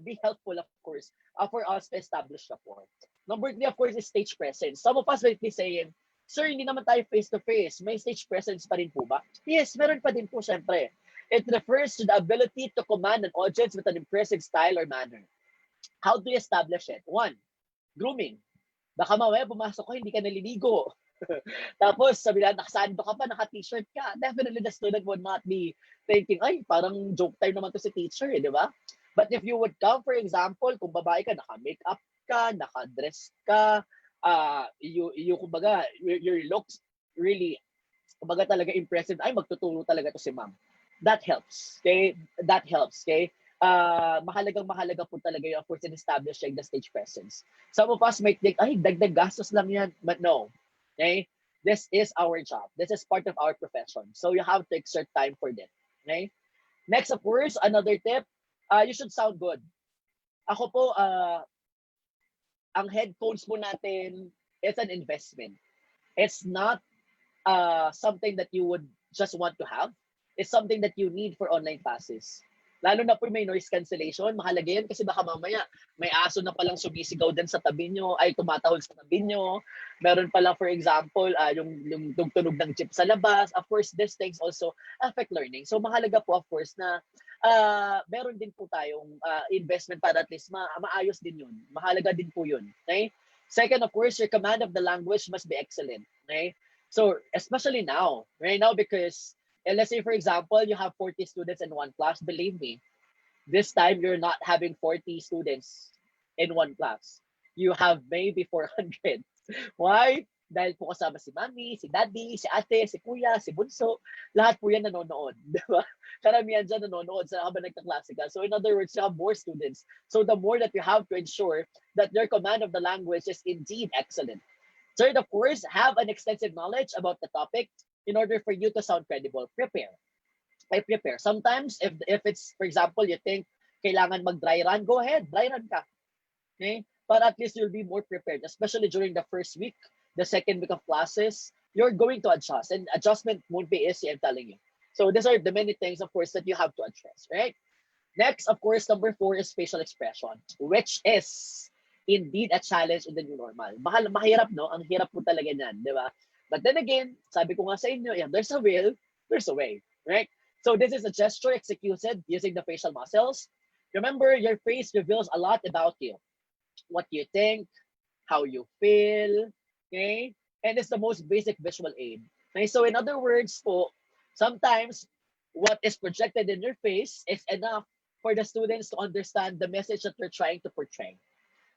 be helpful, of course, for us to establish rapport. Number 3, of course, is stage presence. Some of us might be saying, sir, hindi naman tayo face-to-face. May stage presence pa rin po ba? Yes, meron pa din po, syempre. It refers to the ability to command an audience with an impressive style or manner. How do you establish it? 1, grooming. Baka mamaya pumasok ko, hindi ka naliligo. Tapos, sabi na, nakasando ka pa, naka-t-shirt ka. Definitely, the student would not be thinking, ay, parang joke time naman to si teacher, di ba? But if you would come, for example, kung babae ka, naka-makeup ka, naka-dress ka, kumbaga, your looks really, kumbaga talaga impressive, ay, magtuturo talaga to si ma'am. That helps, okay? That helps, okay? Mahalagang-mahalaga po talaga yung, of course, in establishing the stage presence. Some of us might think, ay, dagdag gastos lang yan. But no, okay? This is our job. This is part of our profession. So you have to exert time for that, okay? Next, of course, another tip, you should sound good. Ako po, ang headphones po natin is an investment. It's not something that you would just want to have. It's something that you need for online classes. Lalo na po may noise cancellation, mahalaga yan kasi baka mamaya may aso na palang sumisigaw din sa tabi nyo, ay tumatahol sa tabi nyo. Meron pala, for example, yung tugtunog ng jeep sa labas. Of course, these things also affect learning. So mahalaga po, of course, na meron din po tayong investment para at least maayos din yun. Mahalaga din po yun. Okay? Second, of course, your command of the language must be excellent. Okay? So, especially now, right now, because let's say, for example, you have 40 students in one class. Believe me, this time you're not having 40 students in one class. You have maybe 400. Why? Dahil po kasama si mami, si daddy, si ate, si kuya, si bunso. Lahat po yan nanonood. Diba? Karamihan dyan nanonood sa habang nagkaklase ka. So in other words, you have more students. So the more that you have to ensure that your command of the language is indeed excellent. Third, of course, have an extensive knowledge about the topic in order for you to sound credible. Prepare. Prepare. Sometimes, if it's, for example, you think kailangan mag-dry run, go ahead, dry run ka. Okay? But at least you'll be more prepared, especially during the first week, the second week of classes, you're going to adjust. And adjustment won't be easy, I'm telling you. So these are the many things, of course, that you have to address, right? Next, of course, number 4 is facial expression, which is indeed a challenge in the new normal. Mahirap, no? Ang hirap po talaga niyan, di ba? But then again, sabi ko nga sa inyo, yeah, there's a will, there's a way, right? So this is a gesture executed using the facial muscles. Remember, your face reveals a lot about you. What you think, how you feel, okay? And it's the most basic visual aid. Okay? So in other words po, sometimes what is projected in your face is enough for the students to understand the message that you're trying to portray.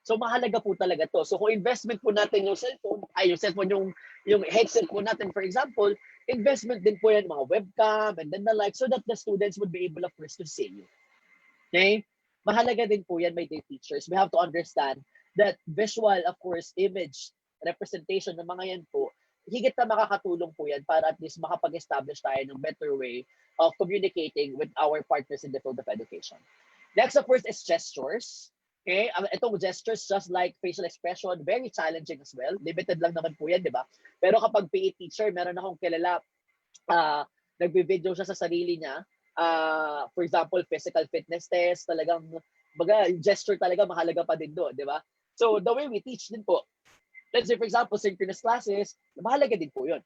So mahalaga po talaga to. So kung investment po natin yung cellphone, yung headset po natin, for example, investment din po yan, mga webcam and then the like, so that the students would be able, of course, to see you. Okay? Mahalaga din po yan, my dear teachers. We have to understand that visual, of course, image, representation ng mga yan po, higit na makakatulong po yan para at least makapag-establish tayo ng better way of communicating with our partners in the field of education. Next, of course, is gestures. Okay, itong gestures, just like facial expression, very challenging as well. Limited lang naman po yan, di ba? Pero kapag PE teacher, meron akong kilala, nagbe-video siya sa sarili niya. For example, physical fitness test, talagang, yung gesture talaga mahalaga pa din doon, di ba? So, the way we teach din po, let's say, for example, synchronous classes, mahalaga din po yun.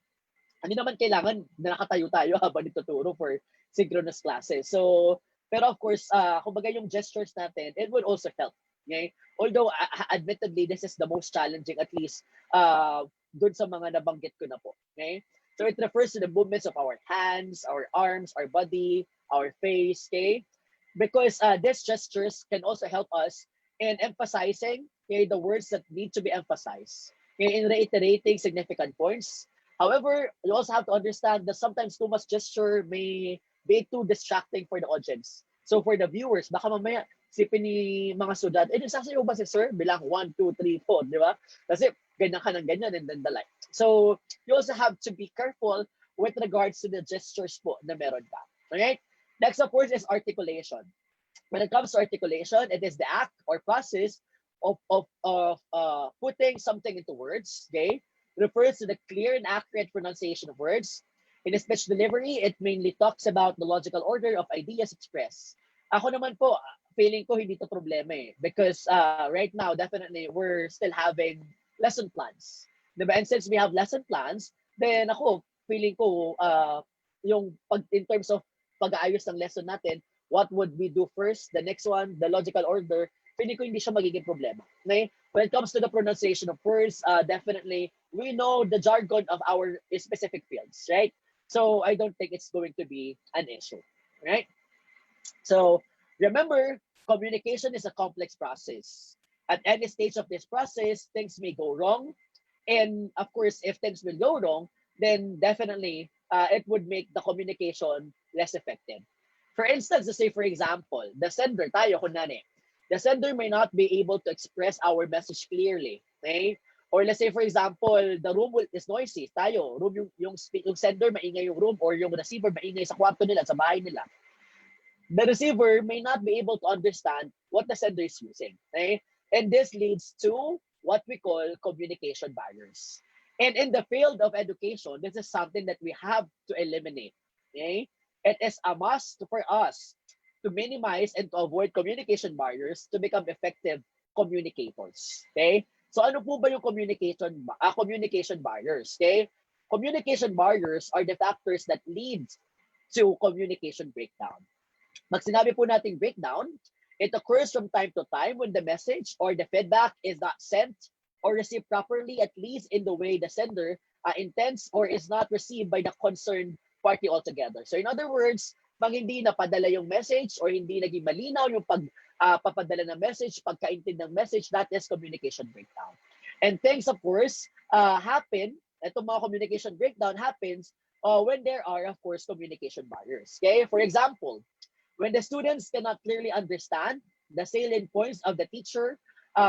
Hindi naman kailangan na nakatayo tayo habang ituturo for synchronous classes. So, pero of course, kumbaga yung gestures natin, it would also help. Okay? Although, admittedly, this is the most challenging, at least, dun sa mga nabanggit ko na po. Okay? So, it refers to the movements of our hands, our arms, our body, our face, okay? Because these gestures can also help us in emphasizing, okay, the words that need to be emphasized, okay, in reiterating significant points. However, you also have to understand that sometimes too much gesture may be too distracting for the audience. So for the viewers, baka mamaya sipin ni mga sudat, sasayaw ba si sir? Bilang 1, 2, 3, 4, di ba? Kasi ganyan ka ng ganyan and then the like. So you also have to be careful with regards to the gestures po na meron ka. Okay? Next, of course, is articulation. When it comes to articulation, it is the act or process of putting something into words, okay? Refers to the clear and accurate pronunciation of words. In speech delivery, it mainly talks about the logical order of ideas expressed. Ako naman po, feeling ko hindi to problema eh. Because right now, definitely, we're still having lesson plans. Diba? And since we have lesson plans, then ako, feeling ko, in terms of pag-aayos ng lesson natin, what would we do first? The next one, the logical order, feeling ko hindi siya magiging problema. Okay? When it comes to the pronunciation of words, definitely, we know the jargon of our specific fields, right? So I don't think it's going to be an issue, right? So remember, communication is a complex process. At any stage of this process, things may go wrong. And of course, if things will go wrong, then definitely it would make the communication less effective. For instance, let's say for example, the sender tayo kunwari, the sender may not be able to express our message clearly, okay? Or let's say for example, the room is noisy, tayo, yung sender maingay yung room or yung receiver maingay sa kwarto nila, sa bahay nila. The receiver may not be able to understand what the sender is using, okay? And this leads to what we call communication barriers. And in the field of education, this is something that we have to eliminate, okay? It is a must for us to minimize and to avoid communication barriers to become effective communicators. Okay? So ano po ba yung communication barriers? Okay? Communication barriers are the factors that lead to communication breakdown. Pag sinabi po nating breakdown, it occurs from time to time when the message or the feedback is not sent or received properly, at least in the way the sender intends, or is not received by the concerned party altogether. So in other words, pag hindi napadala yung message or hindi naging malinaw yung papadala ng message, pagkaintindi ng message, that is communication breakdown. And things, of course, happen, itong mga communication breakdown happens when there are, of course, communication barriers. Okay? For example, when the students cannot clearly understand the salient points of the teacher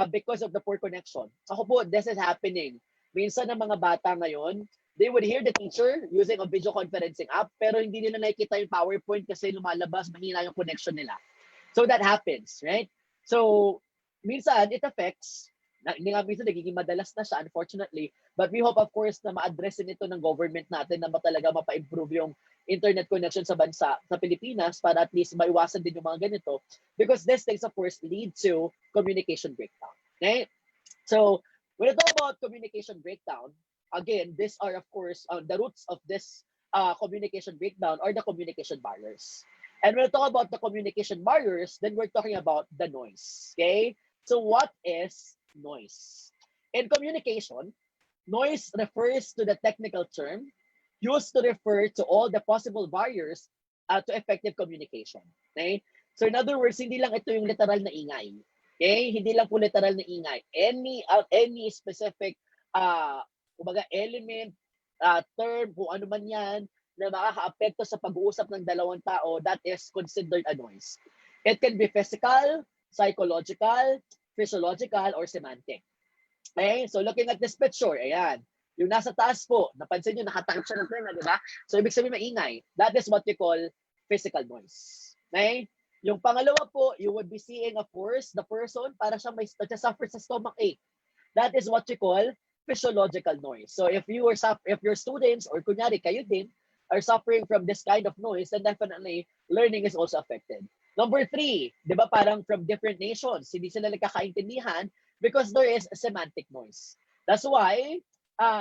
because of the poor connection. Ako po, this is happening. Minsan ng mga bata ngayon, they would hear the teacher using a video conferencing app, pero hindi nila nakikita yung PowerPoint kasi lumalabas, mahina yung connection nila. So that happens, right? So, minsan, it affects, hindi nga minsan nagiging madalas na siya, unfortunately, but we hope, of course, na ma-address ito ng government natin na talaga mapa-improve yung internet connection sa bansa, sa Pilipinas, para at least maiwasan din yung mga ganito. Because these things, of course, lead to communication breakdown. Okay? So when we talk about communication breakdown, again, these are of course the roots of this communication breakdown or the communication barriers. And when we talk about the communication barriers, then we're talking about the noise. Okay, so what is noise? In communication, noise refers to the technical term used to refer to all the possible barriers to effective communication. Okay? So in other words, hindi lang ito yung literal na ingay. Okay? Hindi lang po literal na ingay. Any specific kumbaga element, term, kung ano man yan, na makaka-apekto sa pag-uusap ng dalawang tao, that is considered a noise. It can be physical, psychological, physiological, or semantic. Okay? So looking at this picture, ayan. Yung nasa taas po, napansin nyo, nakatakip siya ng tenga, di ba? So ibig sabihin maingay. That is what we call physical noise. Okay? Yung pangalawa po, you would be seeing, of course, the person, para siya may suffer sa stomach ache. That is what you call physiological noise. So if your students, or kunyari kayo din, are suffering from this kind of noise, then definitely learning is also affected. Number 3, di ba parang from different nations, hindi sila nagkakaintindihan because there is semantic noise. That's why,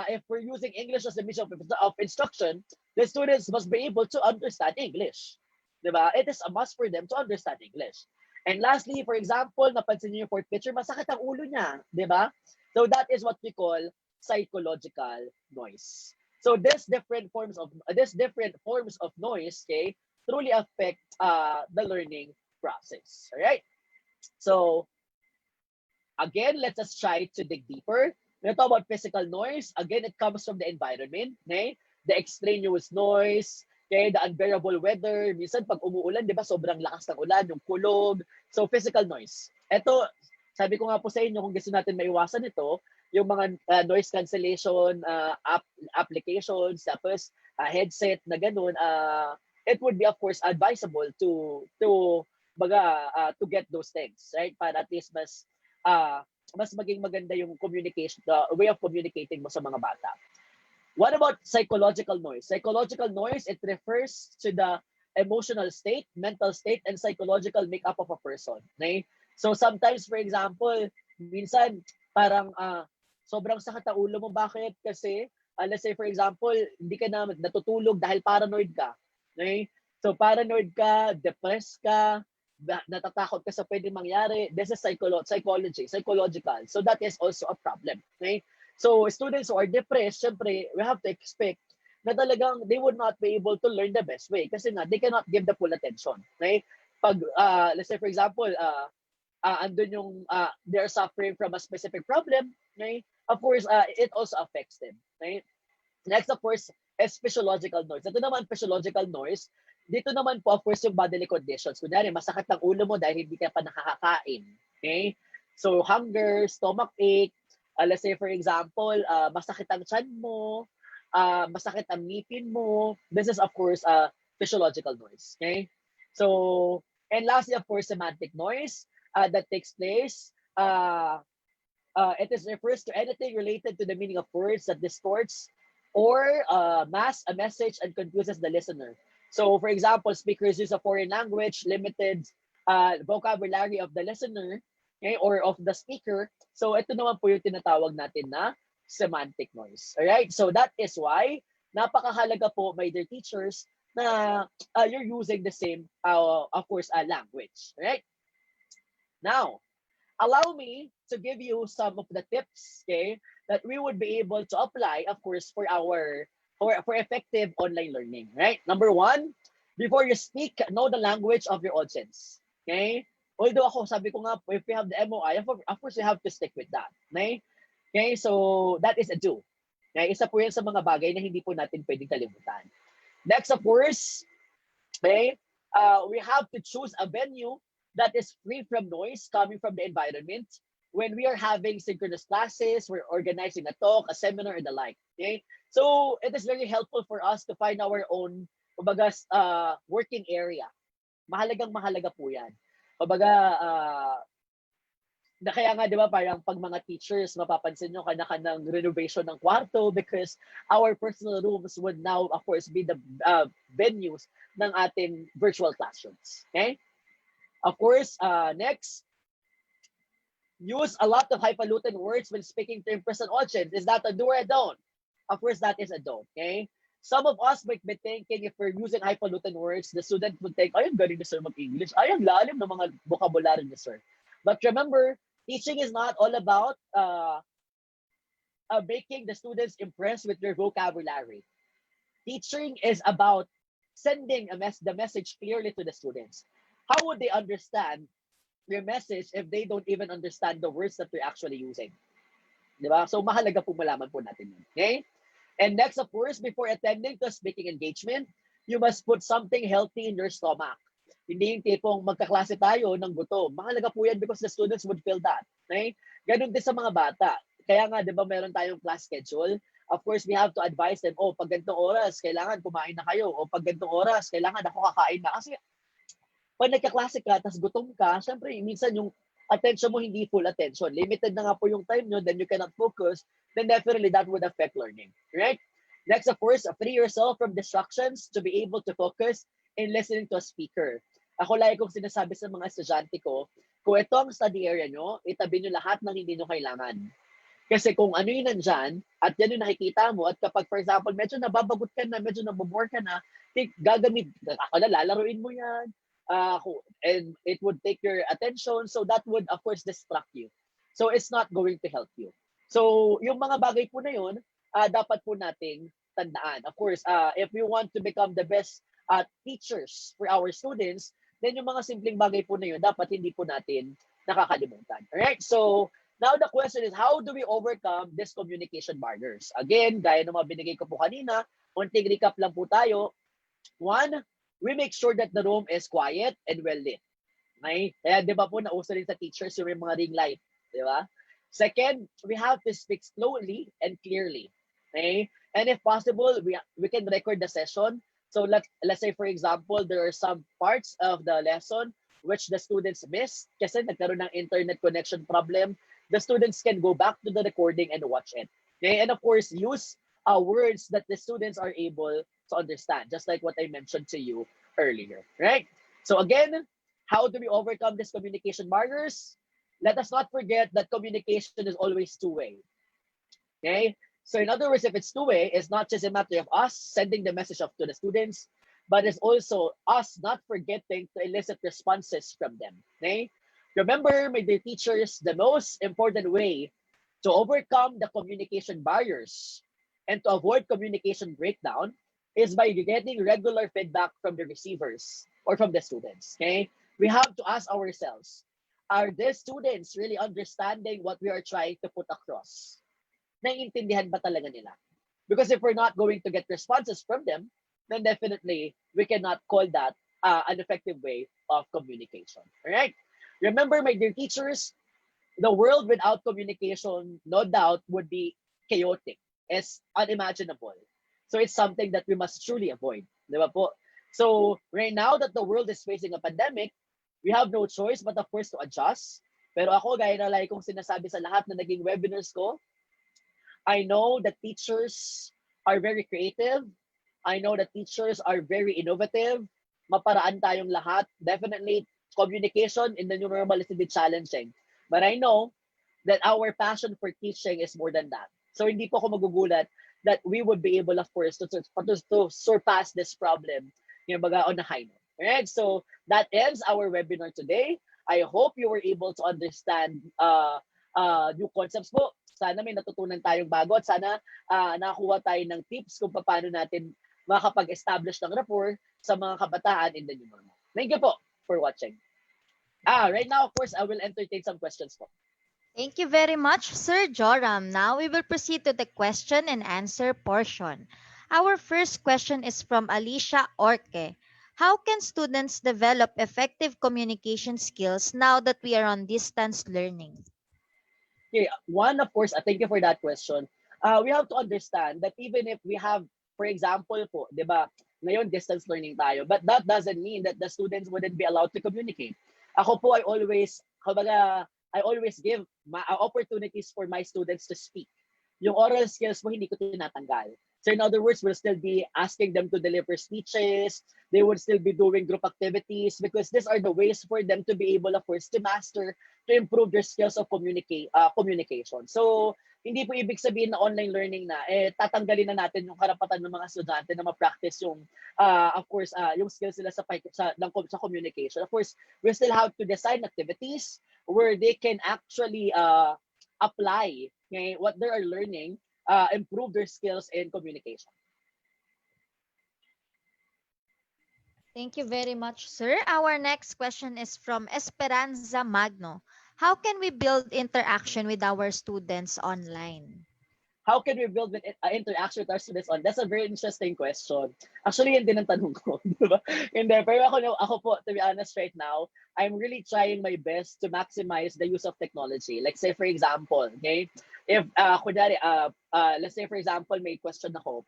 if we're using English as the medium of instruction, the students must be able to understand English. Di ba? It is a must for them to understand English. And lastly, for example, napansin niyo yung fourth picture, masakit ang ulo niya. Di ba? So that is what we call psychological noise. So these different forms of noise, okay, truly affect the learning process. All right. So again, let's just try to dig deeper. When we talk about physical noise, again, it comes from the environment, okay? The extraneous noise, okay? The unbearable weather. Minsan pag umuulan, di ba, sobrang lakas ng ulan, yung kulog. So physical noise. Ito, sabi ko nga po sa inyo, kung gusto natin maiwasan ito, yung mga noise cancellation applications, tapos headset na ganun, it would be of course advisable to get those things, right? Para at least mas maging maganda yung communication, the way of communicating mo sa mga bata. What about psychological noise? Psychological noise, it refers to the emotional state, mental state, and psychological makeup of a person. Okay? So sometimes, for example, minsan parang sobrang sakit ang ulo mo. Bakit? Kasi, let's say for example, hindi ka na natutulog dahil paranoid ka. Okay? So paranoid ka, depressed ka, natatakot ka sa pwedeng mangyari. This is psychological. So that is also a problem. Okay? So students who are depressed, syempre, we have to expect na talagang they would not be able to learn the best way kasi nga they cannot give the full attention. Okay? Pag let's say for example, andun yung they're suffering from a specific problem, okay? Of course, it also affects them. Okay? Next, of course, is physiological noise. Ito naman, physiological noise, dito naman po, of course, yung bodily conditions. Kunyari, masakit ang ulo mo dahil hindi ka pa nakakakain. Okay? So, hunger, stomach ache, let's say, for example, masakit ang tiyan mo, masakit ang ngipin mo. This is, of course, physiological noise. Okay? So, and lastly, of course, semantic noise that takes place. It refers to anything related to the meaning of words that distorts or masks a message and confuses the listener. So, for example, speakers use a foreign language, limited vocabulary of the listener, okay, or of the speaker. So, ito naman po yung tinatawag natin na semantic noise. Alright? So, that is why napakahalaga po, my dear teachers, na you're using the same, of course, language. Alright? Now, allow me to give you some of the tips, okay, that we would be able to apply, of course, for effective online learning, right? Number 1, before you speak, know the language of your audience, okay? Although ako, sabi ko nga, if we have the MOI, of course, you have to stick with that, okay? Okay, so that is a do. Okay, isa po yan sa mga bagay na hindi po natin pwedeng kalimutan. Next, of course, okay, we have to choose a venue that is free from noise coming from the environment. When we are having synchronous classes, we're organizing a talk, a seminar, and the like. Okay? So it is very helpful for us to find our own working area. Mahalaga po yan. Kaya nga, di ba, parang pag mga teachers, mapapansin nyo kanya-kanyang renovation ng kwarto because our personal rooms would now, of course, be the venues ng ating virtual classrooms. Okay? Of course, next, Use a lot of highfalutin words when speaking to impress an audience. Is that a do or a don't? Of course, that is a don't. Okay. Some of us might be thinking if we're using highfalutin words, the student would think, ay, ang galing ni sir mag-English. Ay, ang lalim ng mga vocabulary ni sir. But remember, teaching is not all about making the students impressed with your vocabulary. Teaching is about sending the message clearly to the students. How would they understand your message if they don't even understand the words that you're actually using? Diba? So mahalaga po malaman po natin yun. Okay? And next, of course, before attending to a speaking engagement, you must put something healthy in your stomach. Hindi yung tipong magkaklase tayo ng gutom. Mahalaga po yan because the students would feel that. Okay? Ganun din sa mga bata. Kaya nga, di ba, meron tayong class schedule. Of course, we have to advise them, oh, pag ganitong oras, kailangan kumain na kayo. O pag ganitong oras, kailangan ako kakain na. Kasi pag nagkaklase ka, tas gutom ka, syempre, minsan yung attention mo hindi full attention. Limited na nga po yung time nyo, then you cannot focus, then definitely that would affect learning. Right? Next, of course, free yourself from distractions to be able to focus in listening to a speaker. Ako lagi kong sinasabi sa mga estudyante ko, kung ito ang study area nyo, itabi nyo lahat ng hindi nyo kailangan. Kasi kung ano yung nandyan, at yan yung nakikita mo, at kapag, for example, medyo nababagot ka na, medyo nabobore ka na, gagamit, ako na, lalaruin mo yan, and it would take your attention, so that would, of course, distract you. So it's not going to help you. So yung mga bagay po na yun, dapat po nating tandaan. Of course, if we want to become the best teachers for our students, then yung mga simpleng bagay po na yun, dapat hindi po natin nakakalimutan. Alright? So, now the question is, how do we overcome these communication barriers? Again, gaya ng mga binigay ko po kanina, konting recap lang po tayo. One, we make sure that the room is quiet and well lit. Okay? Kaya di ba po nauso rin sa teachers yung mga ring light. Di ba? Second, we have to speak slowly and clearly. Okay? And if possible, we can record the session. So let's say, for example, there are some parts of the lesson which the students missed kasi nagkaroon ng internet connection problem. The students can go back to the recording and watch it. Okay? And of course, use words that the students are able to understand, just like what I mentioned to you earlier. Right? So again, how do we overcome these communication barriers? Let us not forget that communication is always two-way. Okay? So in other words, if it's two-way, it's not just a matter of us sending the message up to the students, but it's also us not forgetting to elicit responses from them. Okay? Remember, my dear teachers, the most important way to overcome the communication barriers and to avoid communication breakdown is by getting regular feedback from the receivers or from the students. Okay? We have to ask ourselves, are these students really understanding what we are trying to put across? Naiintindihan ba talaga nila? Because if we're not going to get responses from them, then definitely we cannot call that an effective way of communication. All right? Remember, my dear teachers, the world without communication, no doubt, would be chaotic. It's unimaginable. So it's something that we must truly avoid. Di ba po? So right now that the world is facing a pandemic, we have no choice but of course to adjust. Pero ako, gaya na lagi kong sinasabi sa lahat na naging webinars ko, I know that teachers are very creative. I know that teachers are very innovative. Maparaan tayong lahat. Definitely, communication in the new normal is a bit challenging. But I know that our passion for teaching is more than that. So hindi po ako magugulat that we would be able, of course, to surpass this problem yung baga on a high note. Alright, so that ends our webinar today. I hope you were able to understand new concepts po. Sana may natutunan tayong bago at sana nakakuha tayo ng tips kung paano natin makakapag-establish ng rapport sa mga kabataan in the new normal. Thank you po for watching. Right now, of course, I will entertain some questions po. Thank you very much, Sir Joram. Now we will proceed to the question and answer portion. Our first question is from Alicia Orque. How can students develop effective communication skills now that we are on distance learning? Okay, one, of course, thank you for that question. We have to understand that even if we have, for example po, di ba, ngayon distance learning tayo, but that doesn't mean that the students wouldn't be allowed to communicate. Ako po, I always give opportunities for my students to speak. Yung oral skills mo, hindi ko tinatanggal. So in other words, we'll still be asking them to deliver speeches. They would still be doing group activities because these are the ways for them to be able, of course, to master, to improve their skills of communication. So hindi po ibig sabihin na online learning na, tatanggalin na natin yung karapatan ng mga estudyante na ma-practice yung, of course, yung skills nila sa communication. Of course, we still have to design activities where they can actually apply what they are learning, improve their skills in communication. Thank you very much, sir. Our next question is from Esperanza Magno. How can we build interaction with our students online? How can we build interaction with our students on? That's a very interesting question. Actually, yun din ang tanong ko. Diba? Hindi, pero ako po, to be honest right now, I'm really trying my best to maximize the use of technology. Like say, for example, okay, if, let's say, for example, may question ako,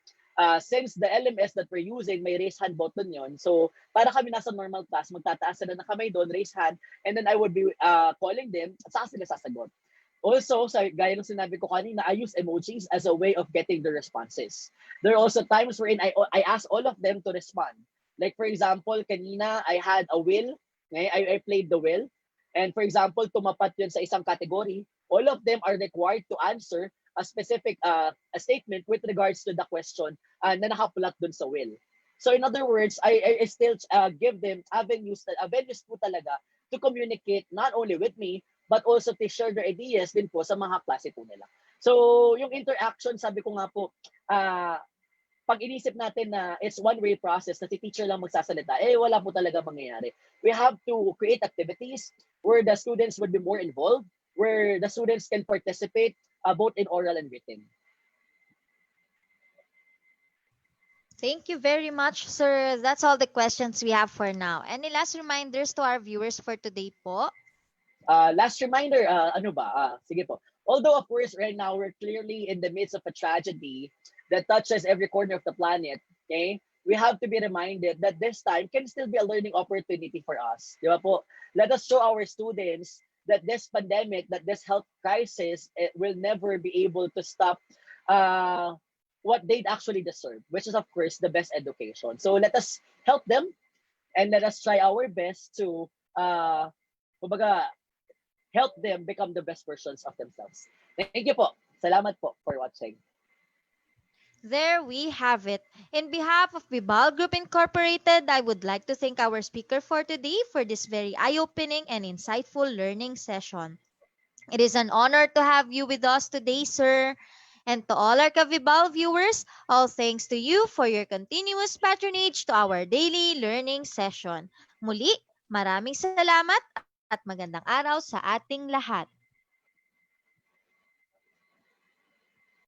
since the LMS that we're using, may raise hand button yon. So, para kami nasa normal class, magtataas sila ng kamay doon, raise hand, and then I would be calling them, at saka sila sasagot. Also, gaya ng sinabi ko kanina, I use emojis as a way of getting the responses. There are also times wherein I ask all of them to respond. Like for example, kanina I had a wheel, I played the wheel, and for example, tumapat yun sa isang category. All of them are required to answer a specific a statement with regards to the question na nakapulat dun sa wheel. So in other words, I still give them avenues po talaga to communicate not only with me, but also to share their ideas din po sa mga klase po nila. So, yung interaction, sabi ko nga po, pag inisip natin na it's one-way process, na si teacher lang magsasalita, wala po talaga mangyayari. We have to create activities where the students would be more involved, where the students can participate both in oral and written. Thank you very much, sir. That's all the questions we have for now. Any last reminders to our viewers for today po? Last reminder, sige po. Although of course right now we're clearly in the midst of a tragedy that touches every corner of the planet, okay? We have to be reminded that this time can still be a learning opportunity for us. Di ba po? Let us show our students that this pandemic, that this health crisis, it will never be able to stop what they'd actually deserve, which is of course the best education. So let us help them and let us try our best to help them become the best versions of themselves. Thank you po. Salamat po for watching. There we have it. In behalf of Vibal Group Incorporated, I would like to thank our speaker for today for this very eye-opening and insightful learning session. It is an honor to have you with us today, sir. And to all our Kavibal viewers, all thanks to you for your continuous patronage to our daily learning session. Muli, maraming salamat at magandang araw sa ating lahat.